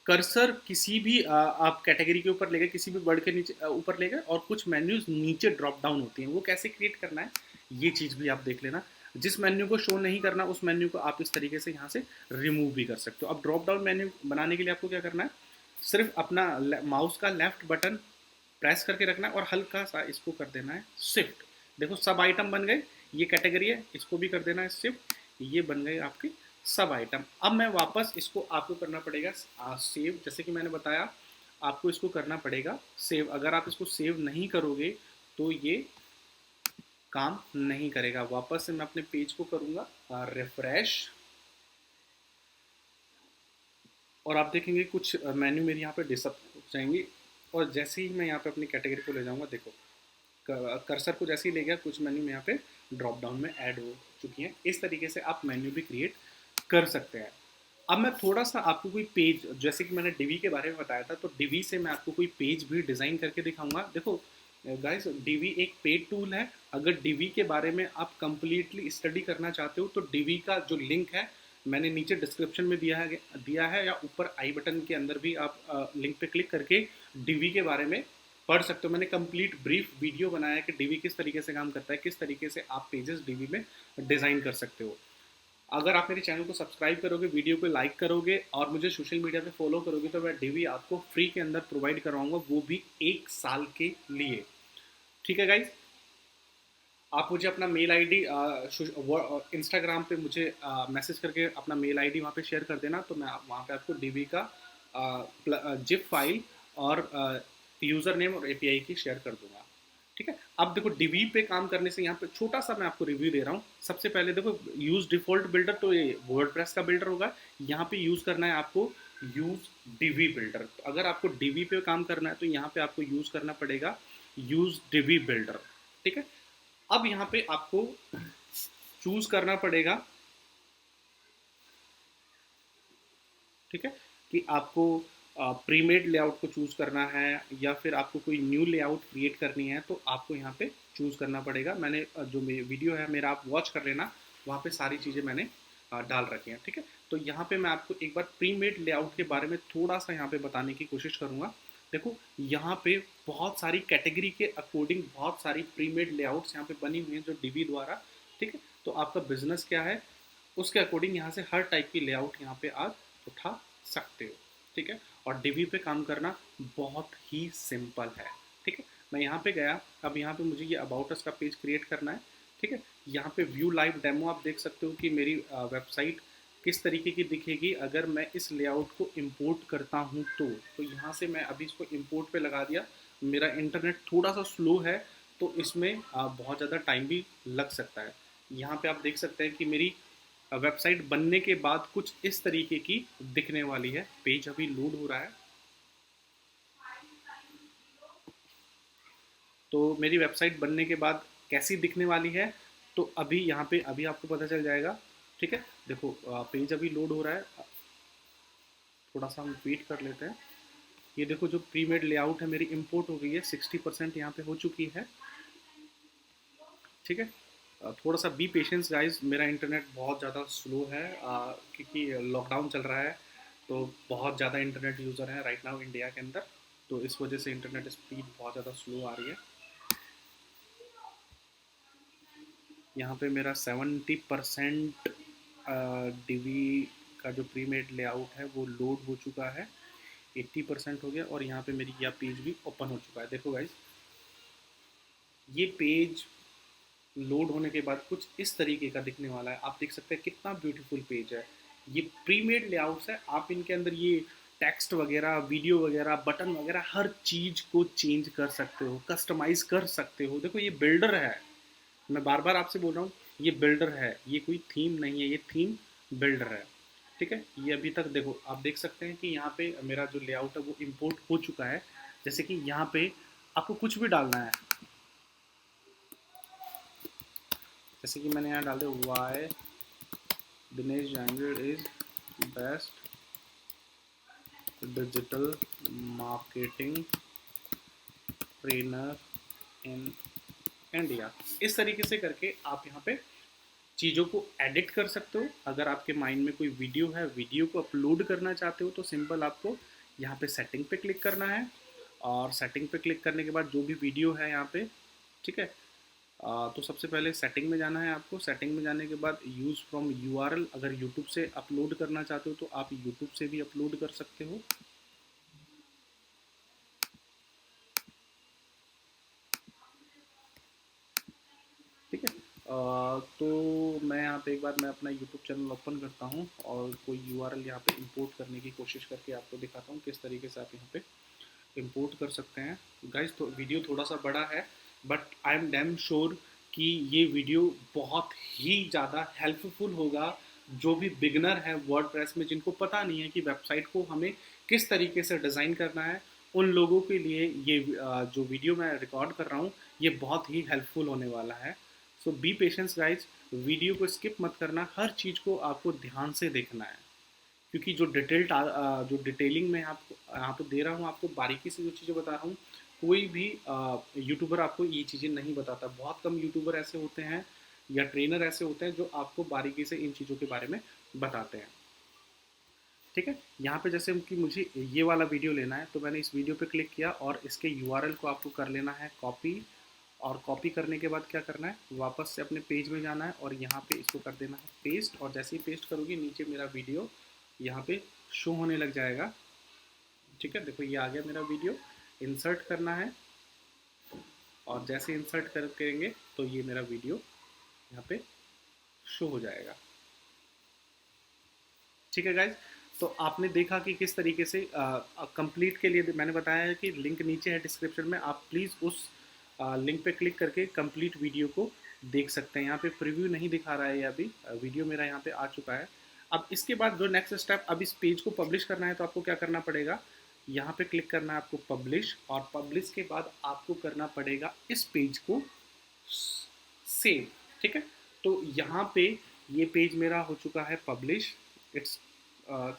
कर्सर किसी भी आप कैटेगरी के ऊपर ले गए, किसी भी वर्ड के नीचे ऊपर ले गए, और कुछ मेन्यूज नीचे ड्रॉप डाउन होती हैं। वो कैसे क्रिएट करना है ये चीज़ भी आप देख लेना। जिस मेन्यू को शो नहीं करना उस मेन्यू को आप इस तरीके से यहाँ से रिमूव भी कर सकते हो। अब ड्रॉप डाउन मेन्यू बनाने के लिए आपको क्या करना है, सिर्फ अपना माउस का लेफ्ट बटन प्रेस करके रखना है और हल्का सा इसको कर देना है शिफ्ट। देखो सब आइटम बन गए, ये कैटेगरी है, इसको भी कर देना है शिफ्ट, ये बन गए आपके सब आइटम। अब मैं वापस इसको आपको करना पड़ेगा सेव। जैसे कि मैंने बताया आपको इसको करना पड़ेगा सेव। अगर आप इसको सेव नहीं करोगे तो ये काम नहीं करेगा। वापस से मैं अपने पेज को करूँगा रिफ्रेश, और आप देखेंगे कुछ मेन्यू मेरे यहाँ पे डिसअप हो जाएंगी। और जैसे ही मैं यहाँ पे अपनी कैटेगरी को ले जाऊँगा, देखो कर्सर को जैसे ही ले गया कुछ मेन्यू में यहाँ पे ड्रॉप डाउन में ऐड हो चुकी हैं। इस तरीके से आप मेन्यू भी क्रिएट कर सकते हैं। अब मैं थोड़ा सा आपको कोई पेज, जैसे कि मैंने डिवी के बारे में बताया था, तो डिवी से मैं आपको कोई पेज भी डिज़ाइन करके दिखाऊंगा। देखो गाइस, डिवी एक पेड टूल है। अगर डिवी के बारे में आप कंप्लीटली स्टडी करना चाहते हो तो डिवी का जो लिंक है मैंने नीचे डिस्क्रिप्शन में दिया है, या ऊपर आई बटन के अंदर भी आप लिंक पे क्लिक करके डिवी के बारे में पढ़ सकते हो। मैंने कंप्लीट ब्रीफ वीडियो बनाया है कि डीवी किस तरीके से काम करता है, किस तरीके से आप पेजेस डीवी में डिज़ाइन कर सकते हो। अगर आप मेरे चैनल को सब्सक्राइब करोगे, वीडियो को लाइक करोगे और मुझे सोशल मीडिया पे फॉलो करोगे तो मैं डीवी आपको फ्री के अंदर प्रोवाइड करवाऊंगा, वो भी 1 साल के लिए। ठीक है गाइज, आप मुझे अपना मेल आईडी इंस्टाग्राम पे मुझे मैसेज करके अपना मेल आईडी वहाँ पे शेयर कर देना, तो मैं वहाँ पे आपको डीवी का जिप फाइल और यूज़र नेम और एपीआई की शेयर कर दूंगा। ठीक है, अब देखो डीवी पे काम करने से यहाँ पे छोटा सा मैं आपको रिव्यू दे रहा हूँ। सबसे पहले देखो, यूज डिफॉल्ट बिल्डर, तो ये वर्डप्रेस का बिल्डर होगा। यहाँ पे यूज़ करना है आपको यूज डीवी बिल्डर। तो अगर आपको डीवी पे काम करना है तो यहाँ पे आपको यूज़ करना पड़ेगा यूज डीवी बिल्डर। ठीक है, अब यहाँ पे आपको चूज करना पड़ेगा, ठीक है, कि आपको प्रीमेड लेआउट को चूज करना है या फिर आपको कोई न्यू लेआउट क्रिएट करनी है, तो आपको यहाँ पे चूज करना पड़ेगा। मैंने जो वीडियो है मेरा, आप वॉच कर लेना, वहाँ पे सारी चीज़ें मैंने डाल रखी हैं। ठीक है, तो यहाँ पे मैं आपको एक बार प्रीमेड लेआउट के बारे में थोड़ा सा यहाँ पे बताने की कोशिश करूँगा। देखो, यहाँ पे बहुत सारी कैटेगरी के अकॉर्डिंग बहुत सारी प्रीमेड लेआउट्स यहाँ पे बनी हुई हैं जो डीवी द्वारा। ठीक है, तो आपका बिजनेस क्या है उसके अकॉर्डिंग यहाँ से हर टाइप की लेआउट यहाँ पे आप उठा सकते हो। ठीक है, और डीवी पे काम करना बहुत ही सिंपल है। ठीक है, मैं यहाँ पे गया, अब यहाँ पे मुझे ये अबाउट अस का पेज क्रिएट करना है। ठीक है, यहाँ पे व्यू लाइव डेमो आप देख सकते हो कि मेरी वेबसाइट किस तरीके की दिखेगी अगर मैं इस लेआउट को इंपोर्ट करता हूँ। तो यहाँ से मैं अभी इसको इंपोर्ट पे लगा दिया। मेरा इंटरनेट थोड़ा सा स्लो है तो इसमें बहुत ज़्यादा टाइम भी लग सकता है। यहाँ पे आप देख सकते हैं कि मेरी वेबसाइट बनने के बाद कुछ इस तरीके की दिखने वाली है। पेज अभी लोड हो रहा है, तो मेरी वेबसाइट बनने के बाद कैसी दिखने वाली है तो अभी यहाँ पे अभी आपको पता चल जाएगा। ठीक है, देखो पेज अभी लोड हो रहा है, थोड़ा सा हम वेट कर लेते हैं। ये देखो जो प्रीमेड लेआउट है मेरी इंपोर्ट हो गई है, 60% यहाँ पे हो चुकी है। ठीक है, थोड़ा सा बी पेशेंस गाइस, मेरा इंटरनेट बहुत ज़्यादा स्लो है क्योंकि लॉकडाउन चल रहा है, तो बहुत ज़्यादा इंटरनेट यूज़र हैं राइट नाउ इंडिया के अंदर, तो इस वजह से इंटरनेट स्पीड बहुत ज़्यादा स्लो आ रही है। यहाँ पे मेरा 70% डीवी का जो प्रीमेड लेआउट है वो लोड हो चुका है, 80% हो गया, और यहाँ पे मेरी यह पेज भी ओपन हो चुका है। देखो गाइस, ये पेज लोड होने के बाद कुछ इस तरीके का दिखने वाला है। आप देख सकते हैं कितना ब्यूटीफुल पेज है। ये प्रीमेड लेआउट्स है, आप इनके अंदर ये टेक्स्ट वगैरह, वीडियो वगैरह, बटन वगैरह हर चीज़ को चेंज कर सकते हो, कस्टमाइज कर सकते हो। देखो ये बिल्डर है, मैं बार बार आपसे बोल रहा हूँ, ये बिल्डर है, ये कोई थीम नहीं है, ये थीम बिल्डर है। ठीक है, ये अभी तक देखो आप देख सकते हैं कि यहाँ पे मेरा जो लेआउट है वो इम्पोर्ट हो चुका है। जैसे कि यहाँ पे आपको कुछ भी डालना है, जैसे कि मैंने यहाँ डाल दिया, why Dinesh Jahangir is best digital marketing trainer in India. इस तरीके से करके आप यहाँ पे चीज़ों को एडिट कर सकते हो। अगर आपके माइंड में कोई वीडियो है, वीडियो को अपलोड करना चाहते हो, तो सिंपल आपको यहाँ पे सेटिंग पे क्लिक करना है, और सेटिंग पे क्लिक करने के बाद जो भी वीडियो है यहाँ पे, ठीक है, तो सबसे पहले सेटिंग में जाना है आपको। सेटिंग में जाने के बाद यूज़ फ्रॉम यूआरएल, अगर यूट्यूब से अपलोड करना चाहते हो तो आप यूट्यूब से भी अपलोड कर सकते हो। ठीक है, तो मैं यहाँ पे एक बार मैं अपना यूट्यूब चैनल ओपन करता हूँ और कोई यूआरएल यहाँ पे इंपोर्ट करने की कोशिश करके आपको दिखाता हूँ किस तरीके से आप यहाँ पे इंपोर्ट कर सकते हैं। गाइस, तो वीडियो थोड़ा सा बड़ा है, but I am damn sure कि ये वीडियो बहुत ही ज़्यादा हेल्पफुल होगा जो भी बिगनर है वर्डप्रेस में, जिनको पता नहीं है कि वेबसाइट को हमें किस तरीके से डिज़ाइन करना है। उन लोगों के लिए ये जो वीडियो मैं रिकॉर्ड कर रहा हूँ ये बहुत ही हेल्पफुल होने वाला है। सो बी पेशेंस गाइज, वीडियो को स्किप मत करना, हर चीज़ को आपको ध्यान से देखना है, क्योंकि जो डिटेलिंग में आपको यहाँ पे दे रहा हूँ, आपको बारीकी से जो चीज़ें बता रहा हूँ, कोई भी यूट्यूबर आपको ये चीज़ें नहीं बताता। बहुत कम यूट्यूबर ऐसे होते हैं या ट्रेनर ऐसे होते हैं जो आपको बारीकी से इन चीज़ों के बारे में बताते हैं। ठीक है। यहाँ पे जैसे कि मुझे ये वाला वीडियो लेना है तो मैंने इस वीडियो पे क्लिक किया और इसके URL को आपको कर लेना है कॉपी, और कॉपी करने के बाद क्या करना है, वापस से अपने पेज में जाना है और यहाँ पे इसको कर देना है पेस्ट, और जैसे ही पेस्ट करोगे नीचे मेरा वीडियो यहाँ पे शो होने लग जाएगा। ठीक है, देखो ये आ गया मेरा वीडियो। इंसर्ट करना है और जैसे इंसर्ट करेंगे तो ये मेरा वीडियो यहाँ पे शो हो जाएगा। ठीक है गाइज, तो आपने देखा कि किस तरीके से कंप्लीट के लिए मैंने बताया है कि लिंक नीचे है डिस्क्रिप्शन में, आप प्लीज़ उस लिंक पे क्लिक करके कंप्लीट वीडियो को देख सकते हैं। यहाँ पे प्रीव्यू नहीं दिखा रहा है, ये अभी वीडियो मेरा यहाँ पे आ चुका है। अब इसके बाद जो नेक्स्ट स्टेप, अब इस पेज को पब्लिश करना है तो आपको क्या करना पड़ेगा, यहाँ पे क्लिक करना है आपको पब्लिश, और पब्लिश के बाद आपको करना पड़ेगा इस पेज को सेव। ठीक है, तो यहाँ पे ये पेज मेरा हो चुका है पब्लिश, इट्स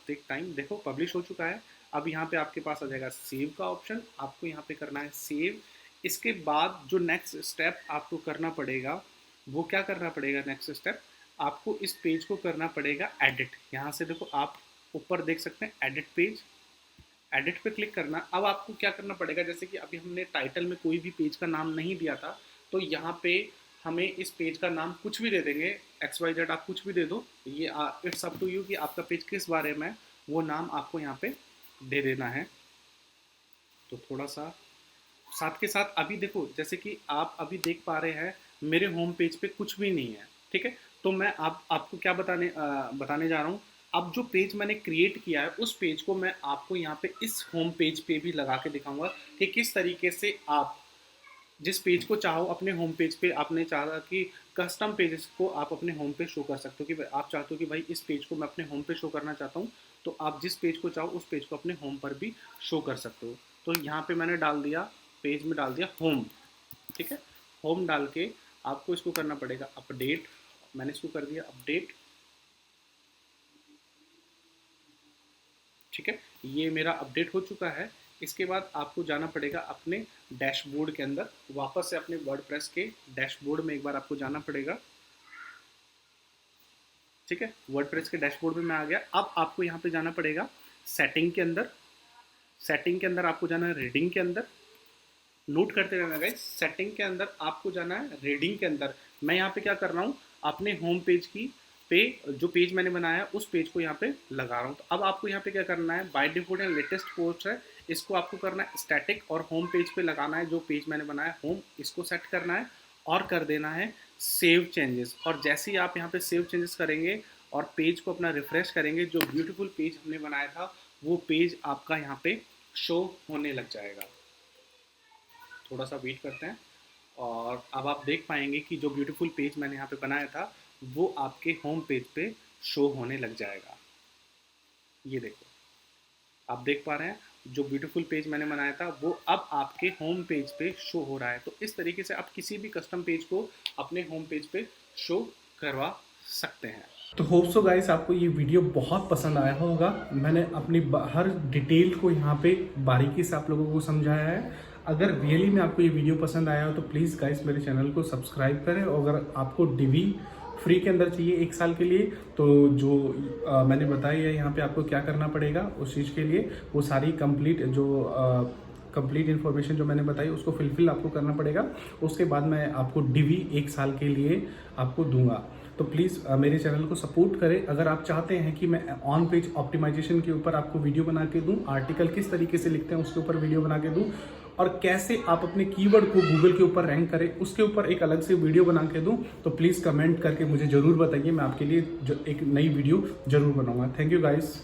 टेक टाइम। देखो पब्लिश हो चुका है। अब यहाँ पे आपके पास आ जाएगा सेव का ऑप्शन, आपको यहाँ पे करना है सेव। इसके बाद जो नेक्स्ट स्टेप आपको करना पड़ेगा वो क्या करना पड़ेगा, नेक्स्ट स्टेप आपको इस पेज को करना पड़ेगा एडिट। यहाँ से देखो आप ऊपर देख सकते हैं एडिट पेज, एडिट पे क्लिक करना। अब आपको क्या करना पड़ेगा, जैसे कि अभी हमने टाइटल में कोई भी पेज का नाम नहीं दिया था, तो यहाँ पे हमें इस पेज का नाम कुछ भी दे देंगे, XYZ आप कुछ भी दे दो, ये इट्स अप टू यू कि आपका पेज किस बारे में, वो नाम आपको यहाँ पे दे देना है। तो थोड़ा सा साथ के साथ अभी देखो, जैसे कि आप अभी देख पा रहे हैं मेरे होम पेज पे कुछ भी नहीं है। ठीक है, तो मैं आपको क्या बताने जा रहा हूँ, अब जो पेज मैंने क्रिएट किया है उस पेज को मैं आपको यहाँ पे इस होम पेज पे भी लगा के दिखाऊंगा कि किस तरीके से आप जिस पेज को चाहो अपने होम पेज पे, आपने चाहा कि कस्टम पेजेस को आप अपने होम पे शो कर सकते हो, कि आप चाहते हो कि भाई इस पेज को मैं अपने होम पे शो करना चाहता हूँ, तो आप जिस पेज को चाहो उस पेज को अपने होम पर भी शो कर सकते हो। तो यहाँ पे मैंने डाल दिया, पेज में डाल दिया होम। ठीक है, होम डाल के आपको इसको करना पड़ेगा अपडेट, मैंने इसको कर दिया अपडेट। ठीक है, ये मेरा अपडेट हो चुका है। इसके बाद आपको जाना पड़ेगा अपने डैशबोर्ड के अंदर, वापस से अपने वर्डप्रेस के डैशबोर्ड में एक बार आपको जाना पड़ेगा। ठीक है, वर्डप्रेस के डैशबोर्ड में मैं आ गया। अब आपको यहाँ पे जाना पड़ेगा सेटिंग के अंदर, सेटिंग के अंदर आपको जाना है रीडिंग के अंदर, नोट करते रहना गाइस, सेटिंग के अंदर आपको जाना है रीडिंग के अंदर। मैं यहाँ पे क्या कर रहा हूँ, अपने होम पेज की पे जो पेज मैंने बनाया है उस पेज को यहाँ पे लगा रहा हूँ। तो अब आपको यहाँ पे क्या करना है, बाय डिफॉल्ट है लेटेस्ट पोस्ट है, इसको आपको करना है स्टैटिक, और होम पेज पे लगाना है जो पेज मैंने बनाया होम, इसको सेट करना है और कर देना है सेव चेंजेस। और जैसे ही आप यहाँ पे सेव चेंजेस करेंगे और पेज को अपना रिफ्रेश करेंगे, जो ब्यूटीफुल पेज हमने बनाया था वो पेज आपका यहाँ पे शो होने लग जाएगा। थोड़ा सा वेट करते हैं और अब आप देख पाएंगे कि जो ब्यूटीफुल पेज मैंने यहाँ पे बनाया था वो आपके होम पेज पे शो होने लग जाएगा। ये देखो आप देख पा रहे हैं जो ब्यूटीफुल पेज मैंने बनाया था वो अब आपके होम पेज पे शो हो रहा है। तो इस तरीके से आप किसी भी कस्टम पेज को अपने होम पेज पे शो करवा सकते हैं। तो होप सो गाइस आपको ये वीडियो बहुत पसंद आया होगा। मैंने अपनी हर डिटेल को यहाँ पे बारीकी से आप लोगों को समझाया है। अगर रियली में आपको ये वीडियो पसंद आया हो तो प्लीज़ गाइस मेरे चैनल को सब्सक्राइब करें, और अगर आपको डीवी फ्री के अंदर चाहिए 1 साल के लिए, तो जो मैंने बताया है यहाँ पे आपको क्या करना पड़ेगा उस चीज़ के लिए, वो सारी कंप्लीट इन्फॉर्मेशन जो मैंने बताई उसको फिलफिल आपको करना पड़ेगा। उसके बाद मैं आपको डीवी 1 साल के लिए आपको दूंगा। तो प्लीज़ मेरे चैनल को सपोर्ट करें। अगर आप चाहते हैं कि मैं ऑन पेज ऑप्टिमाइजेशन के ऊपर आपको वीडियो बना के दूं, आर्टिकल किस तरीके से लिखते हैं उसके ऊपर वीडियो बना के दूं, और कैसे आप अपने कीवर्ड को गूगल के ऊपर रैंक करें उसके ऊपर एक अलग से वीडियो बना के दूं, तो प्लीज़ कमेंट करके मुझे ज़रूर बताइए, मैं आपके लिए एक नई वीडियो ज़रूर बनाऊंगा। Thank you guys.